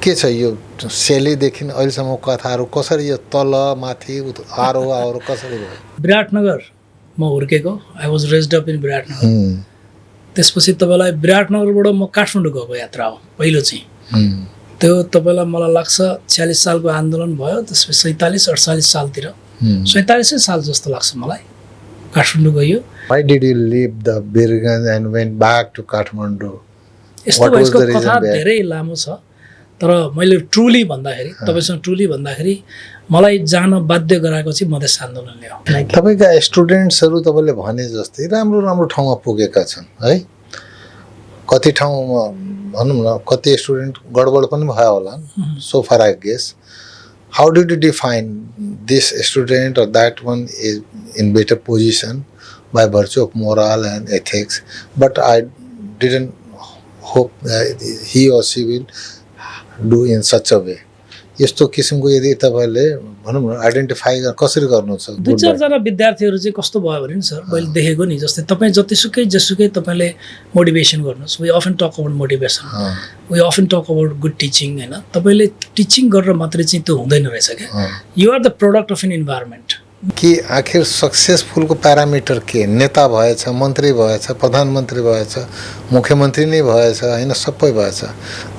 के छ यो शैलीदेखि अहिलेसम्म कथाहरू कसरी यो तल माथि आरोह कसरी भयो? विराटनगरमा हुर्केको, I was raised up in Biratnagar. त्यसपछि तपाईँलाई विराटनगरबाट म काठमाडौँ गएको यात्रा हो पहिलो चाहिँ। त्यो तपाईँलाई मलाई लाग्छ 46 सालको आन्दोलन भयो, त्यसपछि 47-48 सालतिर, 47 साल जस्तो लाग्छ मलाई काठमाडौँ गयो। Why did you leave the Birganj and went back to Kathmandu? यस्तो यसको कथा धेरै लामो छ, तर मैले ट्रुली भन्दाखेरि, तपाईँसँग ट्रुली भन्दाखेरि मलाई जान बाध्य गराएको चाहिँ मधेस आन्दोलनले हो। तपाईँका स्टुडेन्ट्सहरू तपाईँले भने जस्तै राम्रो राम्रो ठाउँमा पुगेका छन् है। कति ठाउँमा भनौँ न कति स्टुडेन्ट गडबड पनि भयो होला, so far I guess. How did you define this student or that one is in better position by virtue of moral and ethics, but I didn't hope that he or she will do in such a way. यस्तो किसिमको यदि तपाईँले भनौँ न identify कसरी गर्नु छ? 2-4 विद्यार्थीहरू चाहिँ कस्तो भयो भने नि सर, मैले देखेको नि, जस्तै तपाईँ जतिसुकै तपाईँले मोटिभेसन गर्नुहोस्, we often talk about motivation, we often talk about good teaching होइन। तपाईँले टिचिङ गरेर मात्रै चाहिँ त्यो हुँदैन रहेछ क्या। You are the product of an environment. कि आखिर सक्सेसफुलको प्यारामिटर के? नेता भएछ, मन्त्री भएछ, प्रधानमन्त्री भएछ, मुख्यमन्त्री नै भएछ होइन, सबै भएछ।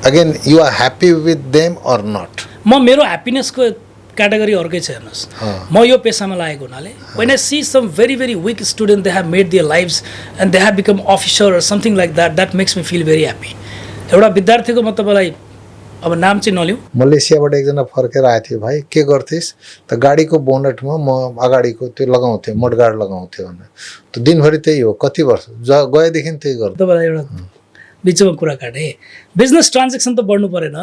Again you are happy with them or not? म मेरो ह्याप्पिनेसको क्याटेगोरी अर्कै छ हेर्नुहोस्। म यो पेसामा लागेको हुनाले when I see some very very weak student, they have made their lives and they have become officer or something like that, that makes me feel very happy। एउटा विद्यार्थीको म तपाईँलाई अब नाम चाहिँ नलिउँ, मलेसियाबाट एकजना फर्केर आएको थियो, भाइ के गर्थेस् त? गाडीको बोनटमा म अगाडिको त्यो लगाउँथेँ, मडगाड लगाउँथेँ भने। त दिनभरि त्यही हो, कति वर्ष गएदेखि त्यही गर्छ। तपाईँलाई एउटा बिचमा कुरा काटेँ, बिजनेस ट्रान्जेक्सन त बढ्नु परेन,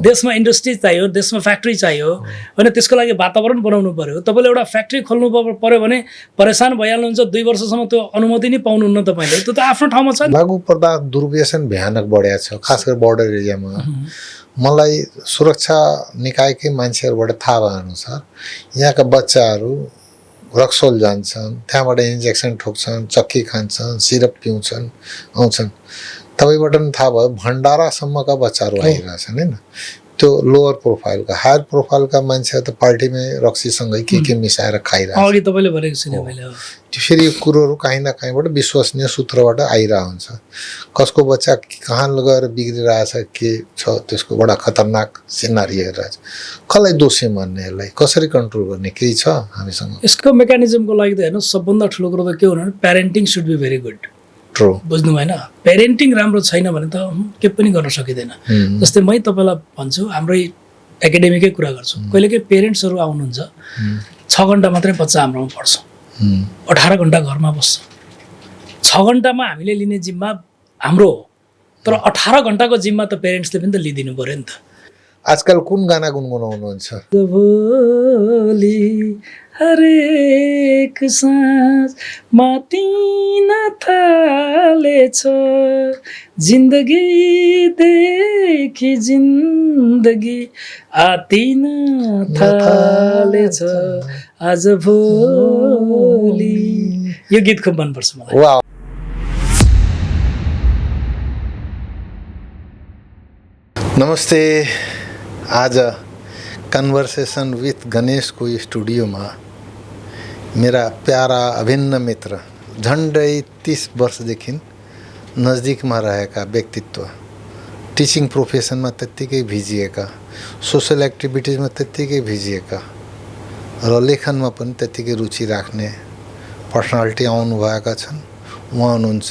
देशमा इन्डस्ट्री चाहियो, देशमा फ्याक्ट्री चाहियो होइन, त्यसको लागि वातावरण बनाउनु पर्यो। तपाईँले एउटा फ्याक्ट्री खोल्नु पर्यो भने परेसान भइहाल्नुहुन्छ, 2 वर्षसम्म त्यो अनुमति नै पाउनुहुन्न तपाईँले, त्यो त आफ्नो ठाउँमा छ। लागु पदार्थ दुर्व्यसन भयानक बढेको छ, खास गरी बोर्डर एरियामा। मलाई सुरक्षा निकायकै मान्छेहरूबाट थाहा भएअनुसार यहाँका बच्चाहरू रक्सोल जान्छन्, त्यहाँबाट इन्जेक्सन ठोक्छन्, चक्की खान्छन्, सिरप पिउँछन्, आउँछन्। तपाईँबाट पनि थाहा भयो भण्डारासम्मका बच्चाहरू आइरहेछन् होइन। त्यो लोवर प्रोफाइलका, हायर प्रोफाइलका मान्छेहरू त पार्टीमै रक्सीसँगै के मिसाएर खाइरहेको अघि तपाईँले भनेको सुने मैले। त्यो फेरि यो कुरोहरू काहीँ न काहीँबाट विश्वसनीय सूत्रबाट आइरहेको हुन्छ। कसको बच्चा कहाँ गएर बिग्रिरहेछ, के छ, त्यसको बडा खतरनाक सिनारी हेरिरहेछ। कसलाई दोषी मान्ने, यसलाई कसरी कन्ट्रोल गर्ने, केही छ हामीसँग? यसको मेकानिजमको लागि त हेर्नु, सबभन्दा ठुलो कुरो त के हो भने parenting should be very good. True, बुझ्नु भएन? प्यारेन्टिङ राम्रो छैन भने त के पनि गर्न सकिँदैन। जस्तै मै तपाईँलाई भन्छु, हाम्रै एकाडेमीकै कुरा गर्छु, कहिले कहिले पेरेन्ट्सहरू आउनुहुन्छ, 6 घन्टा मात्रै बच्चा हाम्रोमा पढ्छ, 18 घन्टा घरमा बस्छ। 6 घन्टामा हामीले लिने जिम्मा हाम्रो हो, तर 18 घन्टाको जिम्मा त पेरेन्ट्सले पनि त लिइदिनु पऱ्यो नि त। आजकल कुन गाना गुनगुनाउनुहुन्छ? हरेक साँझ मातिन थालेछ, जिन्दगीदेखि जिन्दगी आतिन थालेछ आज भोलि। यो गीत खुब मनपर्छ मलाई। वाह। नमस्ते। आज कन्भर्सेसन विथ गणेशको स्टुडियोमा मेरा प्यारा अभिन्न मित्र, झन्डै 30 वर्षदेखि नजिकमा रहेका व्यक्तित्व, टिचिङ प्रोफेसनमा त्यत्तिकै भिजिएका, सोसल एक्टिभिटिजमा त्यत्तिकै भिजिएका र लेखनमा पनि त्यत्तिकै रुचि राख्ने पर्सनालिटी आउनुभएका छन्। उहाँ हुनुहुन्छ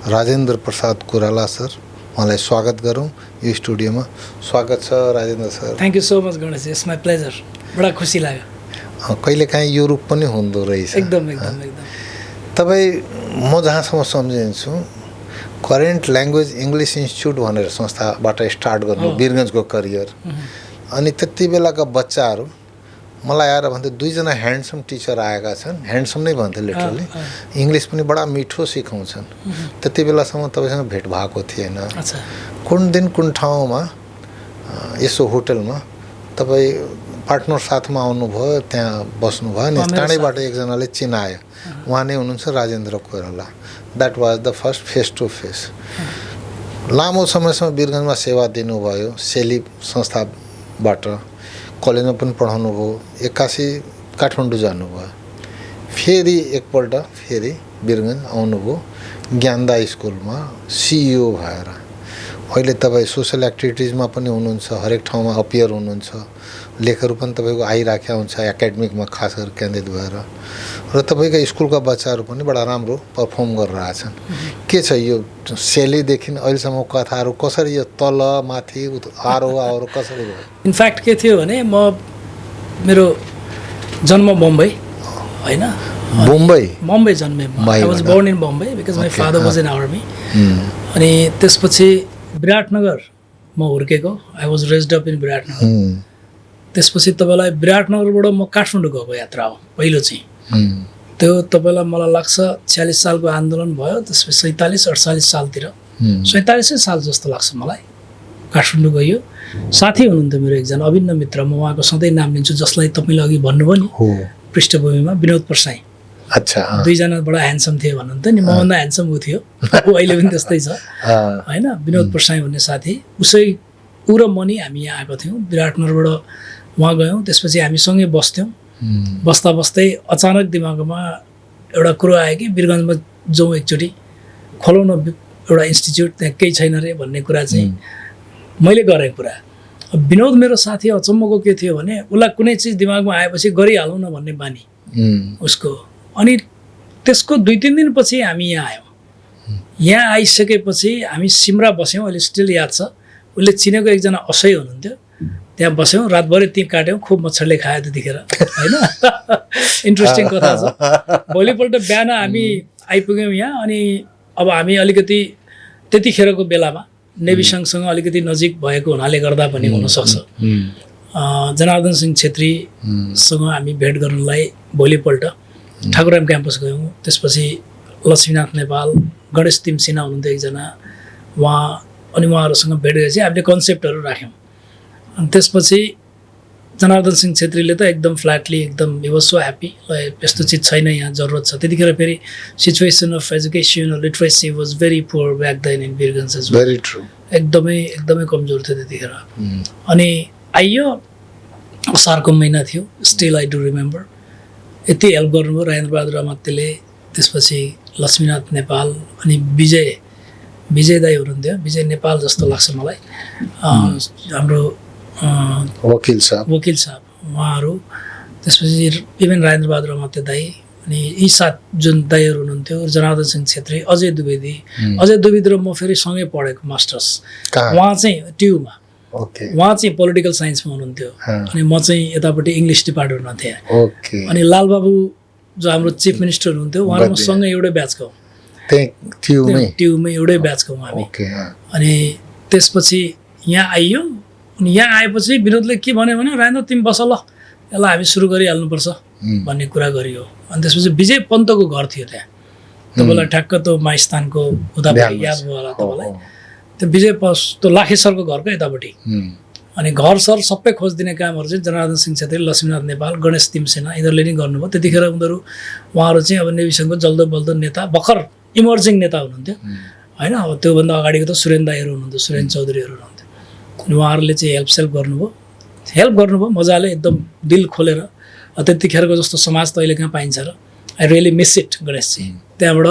राजेन्द्र प्रसाद कोइराला सर। उहाँलाई स्वागत गरौँ यो स्टुडियोमा। स्वागत छ Rajendra sir. Thank you so much Ganesh, it's my pleasure. बडा खुसी लाग्यो। कहिलेकाहीँ यो रूप पनि हुँदो रहेछ। एकदम एकदम एकदम। तपाईँ म जहाँसम्म सम्झिन्छु करेन्ट ल्याङ्ग्वेज इङ्ग्लिस इन्स्टिच्युट भनेर संस्थाबाट स्टार्ट गर्नु वीरगन्जको करियर। अनि त्यति बेलाका बच्चाहरू मलाई आएर भन्थे, 2 जना ह्यान्डसम टिचर आएका छन्, ह्यान्डसम नै भन्थे लिटरली, इङ्ग्लिस पनि बडा मिठो सिकाउँछन्। त्यति बेलासम्म तपाईँसँग भेट भएको थिएन। कुन दिन कुन ठाउँमा यसो होटलमा तपाईँ पार्टनर साथमा आउनुभयो, त्यहाँ बस्नुभयो अनि टाढैबाट एकजनाले चिनायो, उहाँ नै हुनुहुन्छ Rajendra Koirala. That was the first face to face. लामो समयसम्म वीरगन्जमा सेवा दिनुभयो सेली संस्थाबाट कलेजमा पनि पढाउनु भयो 81 काठमाडौँ जानुभयो फेरि एकपल्ट फेरि वीरगन्ज आउनुभयो ज्ञानदा स्कुलमा सिइओ भएर अहिले तपाईँ सोसल एक्टिभिटिजमा पनि हुनुहुन्छ हरेक ठाउँमा अपियर हुनुहुन्छ लेखहरू पनि तपाईँको आइराखेका हुन्छ एकाडेमिकमा खास गरेर केन्द्रित भएर र तपाईँका स्कुलका बच्चाहरू पनि बडा राम्रो पर्फर्म गरिरहेछन् के छ यो सेलीदेखि अहिलेसम्म कथाहरू कसरी यो तल माथि आरोह कसरी भयो इनफ्याक्ट के थियो भने मेरो जन्म बम्बई होइन मुम्बई जन्मे I was born in Bombay because my father was in army अनि त्यसपछि विराटनगर म हुर्केको I was raised up in Biratnagar त्यसपछि तपाईँलाई विराटनगरबाट म काठमाडौँ गएको यात्रा हो पहिलो चाहिँ त्यो तपाईँलाई मलाई लाग्छ 46 सालको आन्दोलन भयो त्यसपछि 47-48 सालतिर 47 साल जस्तो लाग्छ मलाई काठमाडौँ गयो साथी हुनुहुन्थ्यो मेरो एकजना अभिन्न मित्र म उहाँको सधैँ नाम लिन्छु जसलाई तपाईँले अघि भन्नुभयो नि पृष्ठभूमिमा विनोद परसाई अच्छा दुईजना बडा ह्यान्डसम थिए भन्नुहुन्थ्यो नि मभन्दा ह्यान्डसम ऊ थियो ऊ अहिले पनि त्यस्तै छ होइन विनोद परसाई भन्ने साथी ऊ र म नि हामी यहाँ आएको थियौँ विराटनगरबाट उहाँ गयौँ त्यसपछि हामी सँगै बस्थ्यौँ बस्दा बस्दै अचानक दिमागमा एउटा कुरो आयो कि वीरगन्जमा जाउँ एकचोटि खोलौँ न एउटा इन्स्टिच्युट त्यहाँ केही छैन रे भन्ने कुरा चाहिँ मैले गरेँ कुरा विनोद मेरो साथी अचम्मको के थियो भने उसलाई कुनै चिज दिमागमा आएपछि गरिहालौँ न भन्ने बानी उसको अनि त्यसको 2-3 दिनपछि हामी यहाँ आयौँ यहाँ आइसकेपछि हामी सिमरा बस्यौँ अहिले स्टिल याद छ उसले चिनेको एकजना असै हुनुहुन्थ्यो त्यहाँ बस्यौँ रातभरि त्यहीँ काट्यौँ खुब मच्छरले खायो त्यतिखेर होइन इन्ट्रेस्टिङ कथा छ भोलिपल्ट बिहान हामी आइपुग्यौँ यहाँ अनि अब हामी अलिकति त्यतिखेरको बेलामा नेभी सङ्घसँग अलिकति नजिक भएको हुनाले गर्दा पनि हुनसक्छ जनार्दन सिंह छेत्रीसँग हामी भेट गर्नलाई भोलिपल्ट ठाकुराम क्याम्पस गयौँ त्यसपछि लक्ष्मीनाथ नेपाल गणेश तिमसिना हुनुहुन्थ्यो एकजना अनि उहाँहरूसँग भेट गरेपछि हामीले कन्सेप्टहरू राख्यौँ अनि त्यसपछि जनार्दन सिंह छेत्रीले त एकदम फ्ल्याटली एकदम हि वाज सो ह्याप्पी ल यस्तो चिज छैन यहाँ जरुरत छ त्यतिखेर फेरि situation of education literacy was very poor back then in Birgunj very true एकदमै कमजोर थियो त्यतिखेर अनि आइयो असारको महिना थियो स्टिल आई डु रिमेम्बर यति हेल्प गर्नुभयो राजेन्द्र बहादुर अमात्यले त्यसपछि लक्ष्मीनाथ नेपाल अनि विजय दाई हुनुहुन्थ्यो विजय नेपाल जस्तो लाग्छ मलाई हाम्रो वकिल साहब उहाँहरू त्यसपछि इभन राजेन्द्र बहादुर अमात्य दाई अनि यी सात जुन दाईहरू हुनुहुन्थ्यो जनार्दन सिंह छेत्री अजय द्विवेदी र म फेरि सँगै पढेको मास्टर्स उहाँ चाहिँ ट्युमा उहाँ चाहिँ पोलिटिकल साइन्समा हुनुहुन्थ्यो अनि म चाहिँ यतापट्टि इङ्ग्लिस डिपार्टमेन्टमा थिएँ अनि लालबाबु जो हाम्रो चिफ मिनिस्टर हुनुहुन्थ्यो उहाँ र म सँगै एउटै ब्याचको ट्युमै एउटै ब्याचको हामी अनि त्यसपछि यहाँ आइयो अनि यहाँ आएपछि विनोदले के भन्यो भने राजेन्द्र तिमी बस ल यसलाई हामी सुरु गरिहाल्नुपर्छ भन्ने कुरा गरियो अनि त्यसपछि विजय पन्तको घर थियो त्यहाँ तपाईँलाई ठ्याक्क त्यो माइस्थानको उतापट्टि याद भयो होला तपाईँलाई त्यो विजय त्यो लाखे सरको घरको यतापट्टि अनि घर सर सबै खोजिदिने कामहरू चाहिँ जनार्दन सिंह छेत्री लक्ष्मीनाथ नेपाल गणेश तिमसेना यिनीहरूले नै गर्नुभयो त्यतिखेर उहाँहरू चाहिँ अब नेभी सङ्घको जल्दो बल्दो नेता भर्खर इमर्जिङ नेता हुनुहुन्थ्यो होइन अब त्योभन्दा अगाडिको त सुरेन दाईहरू हुनुहुन्थ्यो सुरेन चौधरीहरू हुनुहुन्थ्यो अनि उहाँहरूले चाहिँ हेल्प गर्नुभयो मजाले एकदम दिल खोलेर त्यतिखेरको जस्तो समाज त अहिले कहाँ पाइन्छ र I really miss it Ganeshji त्यहाँबाट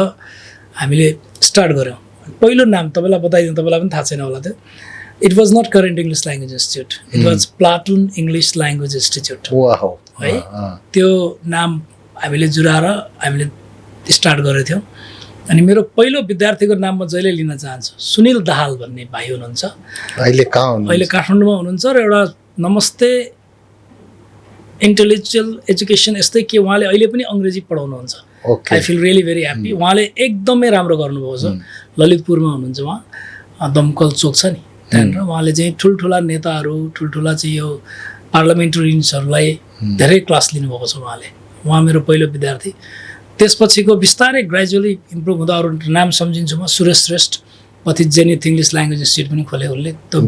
हामीले स्टार्ट गऱ्यौँ पहिलो नाम तपाईँलाई बताइदिउँ तपाईँलाई पनि थाहा छैन होला त्यो it was not current English language institute it was platoon English language institute है त्यो नाम हामीले जुराएर हामीले स्टार्ट गरेको थियौँ अनि मेरो पहिलो विद्यार्थीको नाम म जहिले लिन चाहन्छु सुनिल दाहाल भन्ने भाइ हुनुहुन्छ अहिले काठमाडौँमा हुनुहुन्छ र एउटा नमस्ते इन्टेलेक्चुअल एजुकेसन यस्तै के उहाँले अहिले पनि अङ्ग्रेजी पढाउनुहुन्छ I feel really very happy उहाँले एकदमै राम्रो गर्नुभएको छ ललितपुरमा हुनुहुन्छ उहाँ दमकल चोक छ नि त्यहाँनिर उहाँले चाहिँ ठुल्ठुला नेताहरू ठुल्ठुला चाहिँ यो पार्लियामेन्टेरियन्सहरूलाई धेरै क्लास लिनुभएको छ उहाँ मेरो पहिलो विद्यार्थी त्यसपछिको बिस्तारै ग्रेजुअली इम्प्रुभ हुँदा अरू नाम सम्झिन्छु म सुरेश श्रेष्ठ पछि जेनिथ इङ्ग्लिस ल्याङ्ग्वेज इन्स्टिट्युट पनि खोले उसले त्यो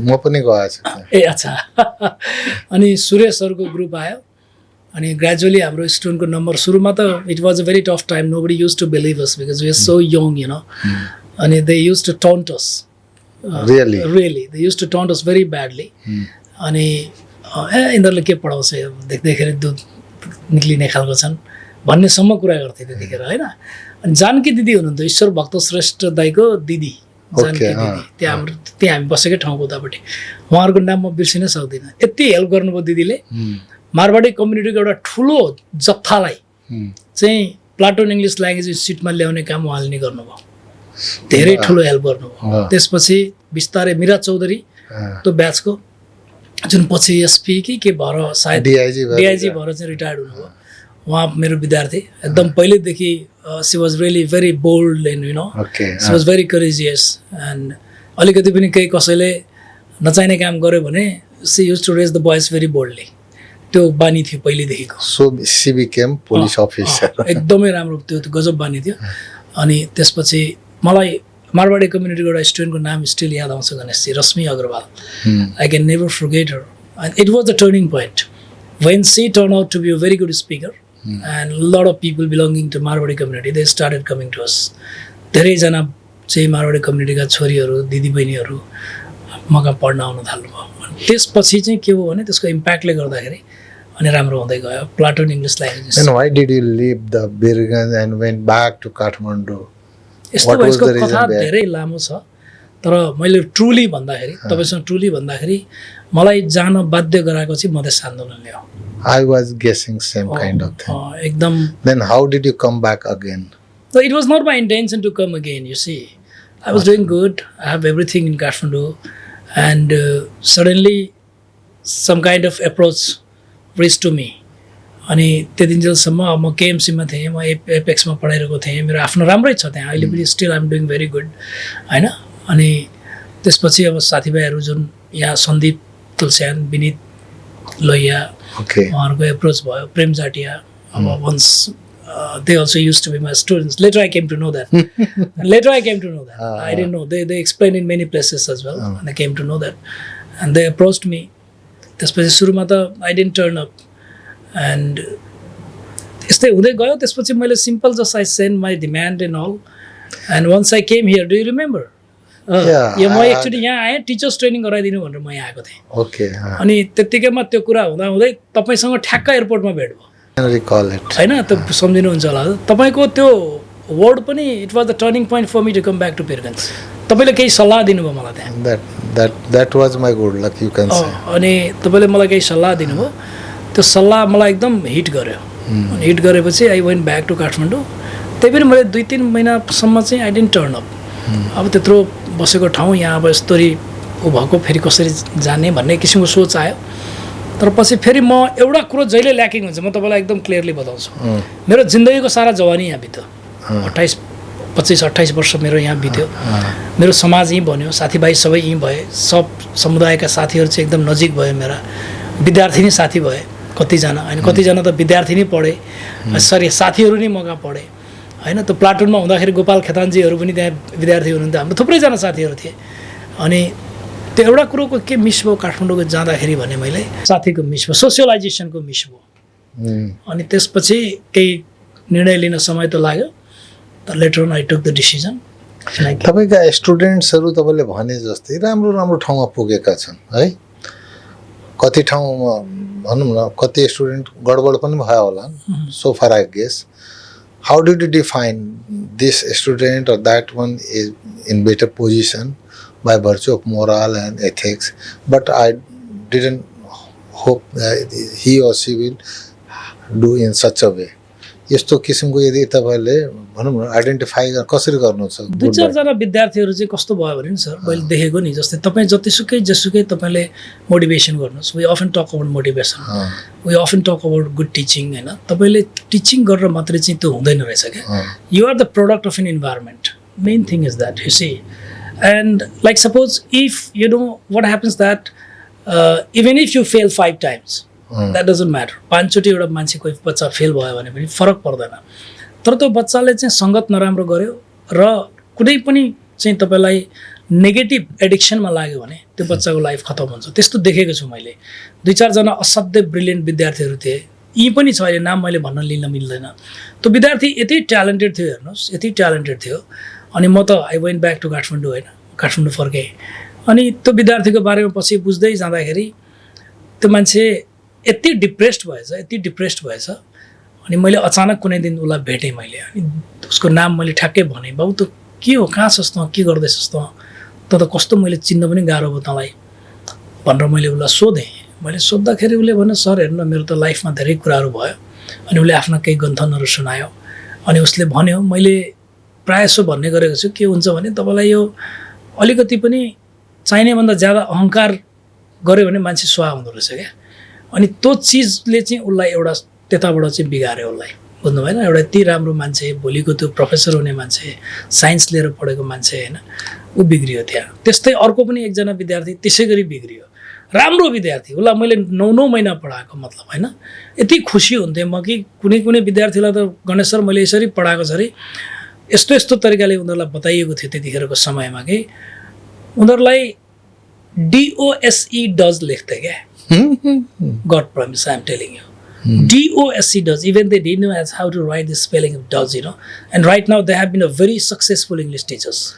म पनि गएको छु ए अच्छा अनि सुरेशहरूको ग्रुप आयो अनि ग्रेजुअली हाम्रो स्टुडेन्टको नम्बर सुरुमा त it was a very tough time nobody used to believe us because we are so young you know अनि they used to taunt us really they used to taunt us very badly अनि यिनीहरूले के पढाउँछ देख्दाखेरि दुध निक्लिने खालको छन् भन्नेसम्म कुरा गर्थे त्यतिखेर होइन अनि जानकी दिदी हुनुहुन्थ्यो ईश्वर भक्त श्रेष्ठ दाईको दिदी जानकी दिदी त्यहाँ हामी बसेकै ठाउँको उतापट्टि उहाँहरूको नाम म बिर्सिनै सक्दिनँ यति हेल्प गर्नुभयो दिदीले मारवाडी कम्युनिटीको एउटा ठुलो जत्थालाई चाहिँ प्लाटोन इङ्ग्लिस ल्याङ्ग्वेज इन्स्टिट्युटमा ल्याउने काम उहाँले नै गर्नुभयो धेरै ठुलो हेल्प गर्नुभयो त्यसपछि बिस्तारै मिरा चौधरी त्यो ब्याचको जुन पछि एसपी के भएर सायद डिआइजी भएर चाहिँ रिटायर्ड हुनुभयो उहाँ मेरो विद्यार्थी एकदम पहिल्यैदेखि she was really very bold and she was very courageous and अलिकति पनि केही कसैले नचाहिने काम गर्यो भने she used to raise the boys very boldly त्यो बानी थियो पहिलेदेखिको पुलिस अफिसर एकदमै राम्रो त्यो गजब बानी थियो अनि त्यसपछि मलाई मारवाडी कम्युनिटीको एउटा स्टुडेन्टको नाम स्टिल याद आउँछ Ganeshji Rashmi Agrawal I can never forget her and it was the turning point when she turn out to be a very good speaker and lot of people belonging to Marwari community they started coming to us धेरैजना चाहिँ मारवाडी कम्युनिटीका छोरीहरू दिदीबहिनीहरू मका पढ्न आउन थाल्नुभयो त्यसपछि चाहिँ के भयो भने त्यसको इम्प्याक्टले गर्दाखेरि अनि राम्रो हुँदै गयो प्लाटोन English language And why did you leave the Birganj and went back to Kathmandu? यस्तो यसको कथा धेरै लामो छ तर मैले ट्रुली भन्दाखेरि तपाईँसँग ट्रुली भन्दाखेरि मलाई जान बाध्य गराएको चाहिँ मधेस आन्दोलनले हो I was guessing same kind of thing. एकदम Then how did you come back again? So it was not my intention to come again, you see. I was doing good. I have everything in Kathmandu. And suddenly some kind of approach reached to me. अनि त्यतिन्जेलसम्म म केएमसीमा थिएँ म एपेक्समा पढाइरहेको थिएँ मेरो आफ्नो राम्रै छ त्यहाँ अहिले पनि still I'm doing very good होइन अनि त्यसपछि अब साथीभाइहरू जुन यहाँ सन्दीप तुलस्यान विनित लोहिया उहाँहरूको एप्रोच भयो प्रेम जाटिया अब once they also used to be my students. Later I came to know that. I didn't know. They explained in many places as well. And I came to know that. And they approached me. त्यसपछि सुरुमा त I didn't turn up. And यस्तै हुँदै गयो त्यसपछि मैले simple just I sent my demand and all. And once I came here, do you remember? यो म एक्चुअली यहाँ आएँ टिचर्स ट्रेनिङ गराइदिनु भनेर म यहाँ आएको थिएँ अनि त्यत्तिकैमा त्यो कुरा हुँदा हुँदै तपाईँसँग ठ्याक्क एयरपोर्टमा भेट भयो होइन त सम्झिनुहुन्छ होला तपाईँको त्यो वर्ड पनि it was the turning point for me to come back to पेरगन्ज तपाईँले केही सल्लाह दिनुभयो मलाई त्यहाँ that was my good luck you can say अनि तपाईँले मलाई केही सल्लाह दिनुभयो त्यो सल्लाह मलाई एकदम हिट गर्यो अनि हिट गरेपछि I went back to Kathmandu त्यही पनि मैले 2-3 महिनासम्म चाहिँ आई डिडन्ट टर्न अप अब त्यत्रो बसेको ठाउँ यहाँ अब यस्तरी ऊ भएको फेरि कसरी जाने भन्ने किसिमको सोच आयो तर पछि फेरि म एउटा कुरो जहिले ल्याकिङ हुन्छ म तपाईँलाई एकदम क्लियरली बताउँछु मेरो जिन्दगीको सारा जवानी यहाँ बित्यो 25-28 वर्ष मेरो यहाँ बित्यो मेरो समाज यहीँ बन्यो साथीभाइ सबै यहीँ भए सब समुदायका साथीहरू चाहिँ एकदम नजिक भयो मेरा विद्यार्थी नै साथी भए कतिजना होइन कतिजना त विद्यार्थी नै पढे सरी साथीहरू नै मगा पढे होइन त्यो प्लाटुनमा हुँदाखेरि गोपाल खेतानजीहरू पनि त्यहाँ विद्यार्थी हुनुहुन्थ्यो हाम्रो थुप्रैजना साथीहरू थिए अनि त्यो एउटा कुरोको के मिस भयो काठमाडौँको जाँदाखेरि भने मैले साथीको मिस भयो सोसियलाइजेसनको मिस भयो अनि त्यसपछि केही निर्णय लिन समय त लाग्यो तर later on I took the decision तपाईँका स्टुडेन्ट्सहरू तपाईँले भने जस्तै राम्रो राम्रो ठाउँमा पुगेका छन् है कति ठाउँमा भनौँ न कति स्टुडेन्ट गडबड पनि भयो होला so far I guess how did you define this student or that one is in better position by virtue of moral and ethics but I didn't hope that he or she will do in such a way यस्तो किसिमको यदि तपाईले भनौँ न identify कसरी गर्नु छ 2-4 जना विद्यार्थीहरू चाहिँ कस्तो भयो भने नि सर मैले देखेको नि जस्तै तपाई जतिसुकै तपाईले मोटिभेसन गर्नुस् we often talk about motivation we often talk about good teaching हैन तपाईले टिचिङ गरेर मात्रै चाहिँ त्यो हुँदैन रहेछ के you are the product of an environment main thing is that you see and like suppose if you know what happens that even if you fail 5 times that doesn't matter 5 चोटि एउटा मान्छे कोही बच्चा फेल भयो भने पनि फरक पर्दैन तर त्यो बच्चाले चाहिँ सङ्गत नराम्रो गर्यो र कुनै पनि चाहिँ तपाईँलाई नेगेटिभ एडिक्सनमा लाग्यो भने त्यो बच्चाको लाइफ खतम हुन्छ त्यस्तो देखेको छु मैले 2-4 जना असाध्यै ब्रिलियन्ट विद्यार्थीहरू थिए यी पनि छ अहिले नाम मैले भन्न लिन मिल्दैन त्यो विद्यार्थी यति ट्यालेन्टेड थियो हेर्नुहोस् यति ट्यालेन्टेड थियो अनि म त I went back to Kathmandu होइन काठमाडौँ फर्केँ। अनि त्यो विद्यार्थीको बारेमा पछि बुझ्दै जाँदाखेरि त्यो मान्छे यति डिप्रेस्ड भएछ। अनि मैले अचानक कुनै दिन उसलाई भेटेँ मैले, अनि उसको नाम मैले ठ्याक्कै भनेँ, बाबु त के हो, कहाँ छस् त, के गर्दैछस् त त कस्तो मैले चिन्न पनि गाह्रो भयो तँलाई भनेर मैले उसलाई सोधेँ। मैले सोद्धाखेरि उसले भन्यो, सर हेर्नु न, मेरो त लाइफमा धेरै कुराहरू भयो। अनि उसले आफ्ना केही गन्थनहरू सुनायो। अनि उसले भन्यो, मैले प्रायः यसो भन्ने गरेको छु, के हुन्छ भने तपाईँलाई यो अलिकति पनि चाहिने भन्दा ज्यादा अहङ्कार गऱ्यो भने मान्छे सुहा हुँदो रहेछ क्या। अनि त्यो चिजले चाहिँ उसलाई एउटा त्यताबाट चाहिँ बिगार्यो उसलाई, बुझ्नु भएन। एउटा यति राम्रो मान्छे, भोलिको त्यो प्रोफेसर हुने मान्छे, साइन्स लिएर पढेको मान्छे होइन, ऊ बिग्रियो त्यहाँ। त्यस्तै अर्को पनि एकजना विद्यार्थी त्यसै गरी बिग्रियो, राम्रो विद्यार्थी, उसलाई मैले 9 महिना पढाएको, मतलब होइन। यति खुसी हुन्थेँ म कि कुनै विद्यार्थीलाई त गणेश सर मैले यसरी पढाएको छ अरे, यस्तो तरिकाले उनीहरूलाई बताइएको थियो त्यतिखेरको समयमा कि उनीहरूलाई DOSE डज लेख्थे क्या। God promise, I am telling you, DOSE does, even they didn't know as how to write the spelling of does, and right now they have been a very successful English teachers.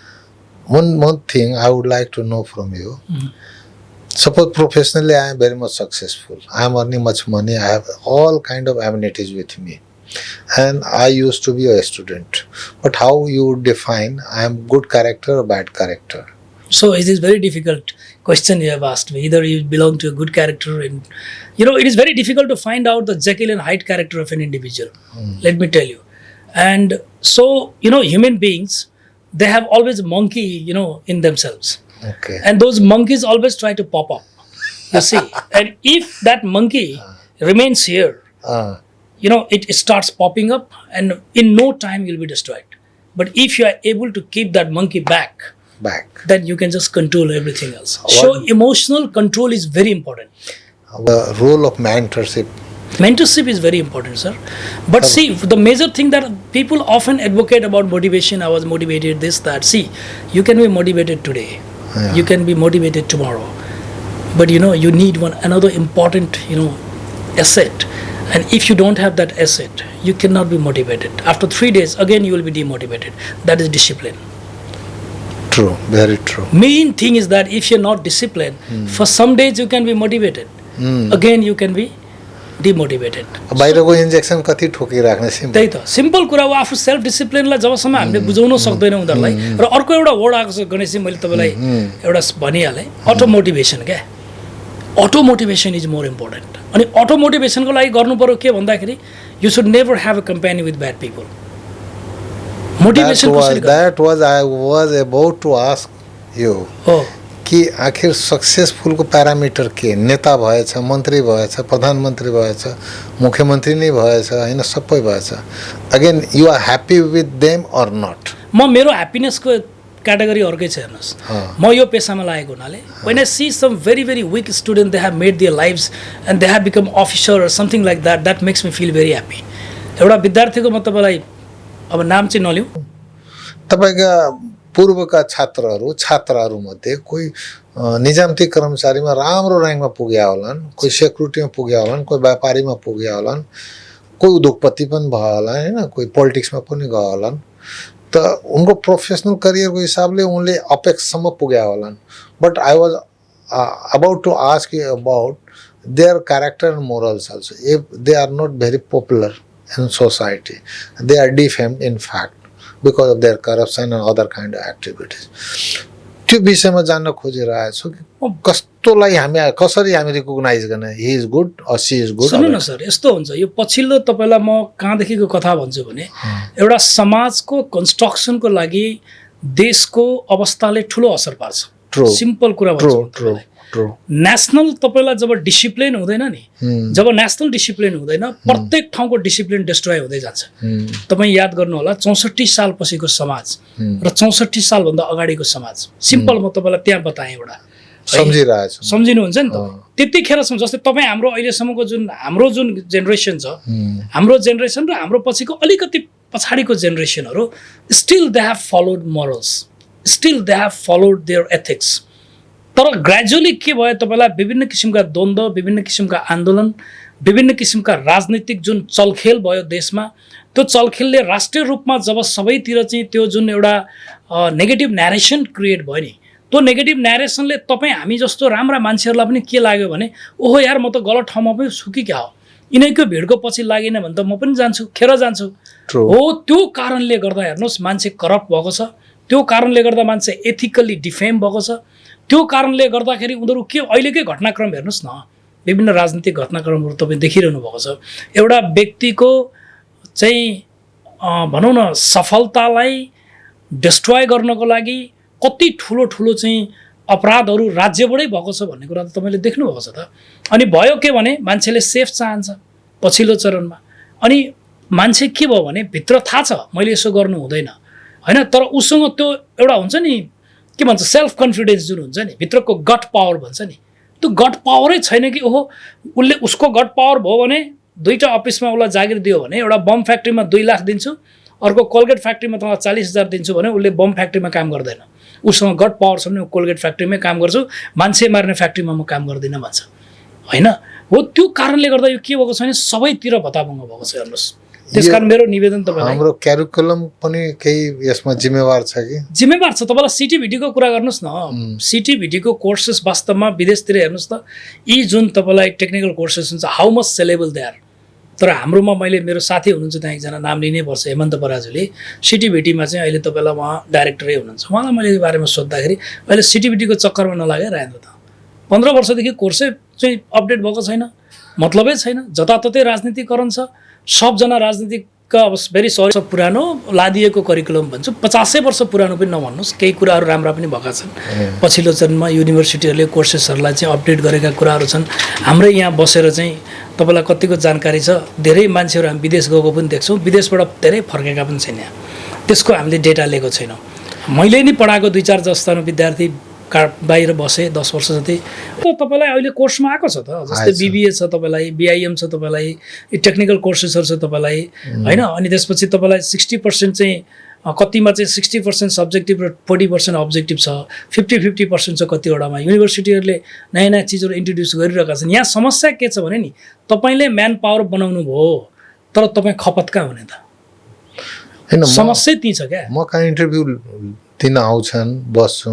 One thing I would like to know from you, suppose professionally I am very much successful, I am earning much money, I have all kind of amenities with me, and I used to be a student, but how you would define I am good character or bad character? So it is very difficult question you have asked me. Either you belong to a good character, and it is very difficult to find out the Jekyll and Hyde character of an individual. Let me tell you. And so human beings, they have always a monkey in themselves. Okay. And those monkeys always try to pop up. You see, and if that monkey remains here, it starts popping up, and in no time you'll be destroyed. But if you are able to keep that monkey back, then you can just control everything else. So emotional control is very important. The role of mentorship is very important, sir. But see, the major thing that people often advocate about motivation, I was motivated, this, that. See, you can be motivated today, you can be motivated tomorrow, but you need another important asset. And if you don't have that asset, you cannot be motivated. After 3 days, again you will be demotivated. That is discipline. True, very true. Main thing is that if you're not disciplined, for some days you can be motivated, again you can be demotivated. बाहिरको injection कति ठोकिराख्ने simple, त्यही त simple कुरा हो। आफू self डिसिप्लिनलाई जबसम्म हामीले बुझाउन सक्दैनौँ उनीहरूलाई। र अर्को एउटा वर्ड आएको छ गणेशजी, मैले तपाईँलाई एउटा भनिहालेँ, अटो मोटिभेसन क्या। Auto motivation is more important. अनि अटो मोटिभेसनको लागि गर्नु पर्यो के भन्दाखेरि, you should never have a company with bad people. Motivation that was I was about to ask you कि आखिर सक्सेसफुलको प्यारामिटर के, नेता भएछ, मन्त्री भएछ, प्रधानमन्त्री भएछ, मुख्यमन्त्री नै भएछ होइन, सबै भएछ, again you are happy with them or not? म मेरो ह्याप्पिनेसको क्याटेगोरी अर्कै छ। हेर्नुहोस्, म यो पेसामा लागेको हुनाले when I see some very very weak student, they have made their lives and they have become officer or something like that, that makes me feel very happy. एउटा विद्यार्थीको म तपाईँलाई अब नाम चाहिँ नलिउँ, तपाईँका पूर्वका छात्रहरूमध्ये कोही निजामती कर्मचारीमा राम्रो र्याङ्कमा पुग्या होलान्, कोही सेक्युरिटीमा पुग्या होलान्, कोही व्यापारीमा पुग्या होलान्, कोही उद्योगपति पनि भयो होला होइन, कोही पोलिटिक्समा पनि गयो होलान्, त उनको प्रोफेसनल करियरको हिसाबले उनले अपेक्षासम्म पुग्या होलान्। But I was about to ask you about their character and morals also. If they are not very popular in society, they are defamed in fact because of their corruption and other kind of activities. त्यो विषयमा जान्न खोजिरहेको छु कि कस्तोलाई कसरी हामी recognize गर्ने, he is good or she is good? सुन्नु न सर, यस्तो हुन्छ, यो पछिल्लो तपाईँलाई म कहाँदेखिको कथा भन्छु भने, एउटा समाजको कन्स्ट्रक्सनको लागि देशको अवस्थाले ठुलो असर पार्छ। सिम्पल कुरा भन्छु, नेसनल तपाईँलाई जब डिसिप्लिन हुँदैन नि, जब नेसनल डिसिप्लिन हुँदैन, प्रत्येक ठाउँको डिसिप्लिन डिस्ट्रोय हुँदै जान्छ। तपाईँ याद गर्नु होला 64 साल पछिको समाज र 64 सालभन्दा अगाडिको समाज, सिम्पल म तपाईँलाई त्यहाँ बताएँ, एउटा सम्झिनुहुन्छ नि त। त्यतिखेरसम्म जस्तै तपाईँ हाम्रो अहिलेसम्मको हाम्रो जुन जेनेरेसन छ, हाम्रो जेनेरेसन र हाम्रो पछिको अलिकति पछाडिको जेनेरेसनहरू, still they have followed morals, still they have followed their ethics. तर ग्रेजुअली के भयो, तपाईँलाई विभिन्न किसिमका द्वन्द्व, विभिन्न किसिमका आन्दोलन, विभिन्न किसिमका राजनीतिक जुन चलखेल भयो देशमा, त्यो चलखेलले राष्ट्रिय रूपमा जब सबैतिर चाहिँ त्यो जुन एउटा नेगेटिभ न्यारेसन क्रिएट भयो नि, त्यो नेगेटिभ न्यारेसनले तपाईँ हामी जस्तो राम्रा मान्छेहरूलाई पनि के लाग्यो भने ओहो यार म त गलत ठाउँमा पनि छु कि क्या हो, यिनैको भिडको पछि लागेन भने त म पनि जान्छु, खेर जान्छु। हो त्यो कारणले गर्दा हेर्नुहोस् मान्छे करप्ट भएको छ, त्यो कारणले गर्दा मान्छे एथिकल्ली डिफेम भएको छ, त्यो कारणले गर्दाखेरि उनीहरू के अहिलेकै घटनाक्रम हेर्नुहोस् न, विभिन्न राजनीतिक घटनाक्रमहरू तपाईँ देखिरहनु भएको छ। एउटा व्यक्तिको चाहिँ भनौँ न सफलतालाई डिस्ट्रोय गर्नको लागि कति ठुलो ठुलो चाहिँ अपराधहरू राज्यबाटै भएको छ भन्ने कुरा त तपाईँले देख्नुभएको छ त। अनि भयो के भने मान्छेले सेफ चाहन्छ पछिल्लो चरणमा, अनि मान्छे के भयो भने भित्र थाहा छ मैले यसो गर्नु हुँदैन होइन, तर उसँग त्यो एउटा हुन्छ नि के भन्छ सेल्फ कन्फिडेन्स जुन हुन्छ नि, भित्रको गट पावर भन्छ नि, त्यो गट पावरै छैन कि ओहो उसले उसको गट पावर भयो भने 2टा अफिसमा उसलाई जागिर दियो भने एउटा बम फ्याक्ट्रीमा 2 लाख दिन्छु, अर्को कोलगेट फ्याक्ट्रीमा तँलाई 40,000 दिन्छु भने उसले बम फ्याक्ट्रीमा काम गर्दैन, उसँग गट पावर छ भने कोलगेट फ्याक्ट्रीमै काम गर्छु, मान्छे मार्ने फ्याक्ट्रीमा म काम गर्दिनँ भन्छ होइन। हो त्यो कारणले गर्दा यो के भएको छ भने सबैतिर भताभङ्ग भएको छ हेर्नुहोस्। त्यसकारण मेरो निवेदन तपाईँलाई, हाम्रो क्यारिकुलम पनि केही यसमा जिम्मेवार छ कि? जिम्मेवार छ। तपाईँलाई सिटिभिटीको कुरा गर्नुहोस् न, सिटिभिटीको कोर्सेस वास्तवमा विदेशतिर हेर्नुहोस् त, यी जुन तपाईँलाई टेक्निकल कोर्सेस हुन्छ how much sellable they are, तर हाम्रोमा मैले मेरो साथी हुनुहुन्छ त्यहाँ एकजना नाम लिनै पर्छ हेमन्त पराजुले, सिटिभिटीमा चाहिँ अहिले तपाईँलाई उहाँ डाइरेक्टरै हुनुहुन्छ। उहाँलाई मैले यो बारेमा सोद्धाखेरि अहिले सिटिभिटीको चक्करमा नलागे राजेन्द्र त 15 वर्षदेखि कोर्सै चाहिँ अपडेट भएको छैन, मतलबै छैन, जताततै राजनीतिकरण छ, सबजना राजनीतिकका अब भेरी सरी सब पुरानो लादिएको करिकुलम भन्छु, 50 वर्ष पुरानो पनि नभन्नुहोस्, केही कुराहरू राम्रा पनि भएका छन्। पछिल्लो चरणमा युनिभर्सिटीहरूले कोर्सेसहरूलाई चाहिँ अपडेट गरेका कुराहरू छन्। हाम्रै यहाँ बसेर चाहिँ तपाईँलाई कतिको जानकारी छ, धेरै मान्छेहरू हामी विदेश गएको पनि देख्छौँ, विदेशबाट धेरै फर्केका पनि छैन यहाँ, त्यसको हामीले डेटा लिएको छैनौँ। मैले नि पढाएको 2-4 जस्ता विद्यार्थी बाहिर बसे 10 वर्ष जति, तपाईँलाई अहिले कोर्समा आएको छ त, जस्तै BBA छ तपाईँलाई, BIM छ तपाईँलाई, टेक्निकल कोर्सेसहरू छ तपाईँलाई होइन। अनि त्यसपछि तपाईँलाई 60% चाहिँ कतिमा चाहिँ 60% सब्जेक्टिभ र 40% अब्जेक्टिभ छ, 50-50% छ कतिवटामा। युनिभर्सिटीहरूले नयाँ नयाँ चिजहरू इन्ट्रोड्युस गरिरहेका छन्। यहाँ समस्या के छ भने नि तपाईँले म्यान पावर बनाउनु भयो तर तपाईँ खपत कहाँ हुने त, समस्या त्यही छ क्या। म कहाँ इन्टरभ्यू दिन आउँछन्, बस्छु,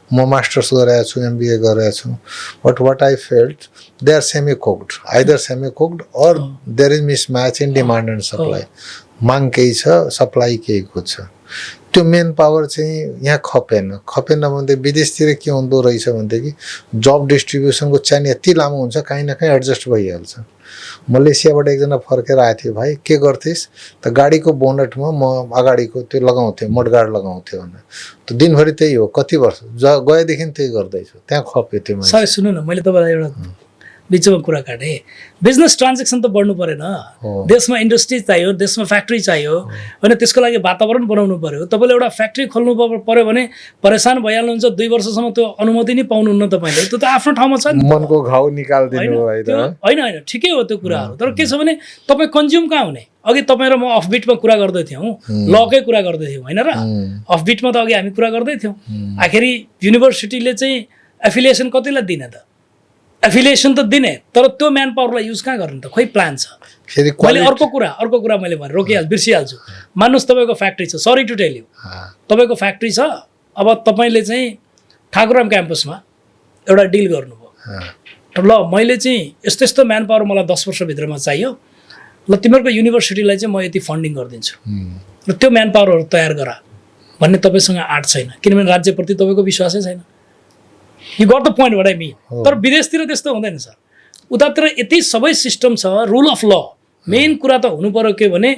म मास्टर्स गरेको छु, MBA गरेको छु, but what I felt they are semi cooked, either semi cooked or there is mismatch in demand and supply. माग केही छ, सप्लाई केहीको छ, त्यो मेन पावर चाहिँ यहाँ खपेन भने विदेशतिर के हुँदो रहेछ भनेदेखि जब डिस्ट्रिब्युसनको चेन यति लामो हुन्छ कहीँ न कहीँ एडजस्ट भइहाल्छ। मलेसियाबाट एकजना फर्केर आएको थियो, भाइ के गर्थेस् त, गाडीको बोनटमा म अगाडिको त्यो लगाउँथेँ, मडगार्ड लगाउँथेँ भनेर, त दिनभरि त्यही हो, कति वर्ष गएदेखि त्यही गर्दैछु, त्यहाँ खप्यो त्यो। सर सुन्नु न, मैले तपाईँलाई एउटा बिचमा कुरा काटेँ, बिजनेस ट्रान्जेक्सन त बढ्नु परेन, देशमा इन्डस्ट्री चाहियो, देशमा फ्याक्ट्री चाहियो होइन, त्यसको लागि वातावरण बनाउनु पर्यो। तपाईँले एउटा फ्याक्ट्री खोल्नु पर्यो भने परेसान भइहाल्नुहुन्छ, 2 वर्षसम्म त्यो अनुमति नै पाउनुहुन्न तपाईँले, त्यो त आफ्नो ठाउँमा छ नि, मनको घाउ निकाल्दिनु होइन ठिकै हो त्यो कुराहरू, तर के छ भने तपाईँ कन्ज्युम कहाँ हुने। अघि तपाईँ र म अफबिटमा कुरा गर्दै थियौँ, लकै कुरा गर्दै थियौँ होइन र, अफबिटमा त अघि हामी कुरा गर्दै थियौँ। आखिरी युनिभर्सिटीले चाहिँ एफिलिएसन कतिलाई दिने त, एफिलिएसन त दिने, तर त्यो म्यान पावरलाई युज कहाँ गर्ने त, खोइ प्लान छ। मैले अर्को कुरा मैले भने बिर्सिहाल्छु, मान्नुहोस् तपाईँको फ्याक्ट्री छ, सरी टु टेल यु, तपाईँको फ्याक्ट्री छ, अब तपाईँले चाहिँ ठाकुराम क्याम्पसमा एउटा डिल गर्नुभयो, ल मैले चाहिँ यस्तो यस्तो म्यान पावर मलाई 10 वर्षभित्रमा चाहियो, ल तिमीहरूको युनिभर्सिटीलाई चाहिँ म यति फन्डिङ गरिदिन्छु र त्यो म्यान पावरहरू तयार गर भन्ने तपाईँसँग आँट छैन, किनभने राज्यप्रति तपाईँको विश्वासै छैन। You got the point what I mean. तर विदेशतिर त्यस्तो हुँदैन सर, उतातिर यति सबै सिस्टम छ, रुल अफ ल। मेन कुरा त हुनु पर्यो के भने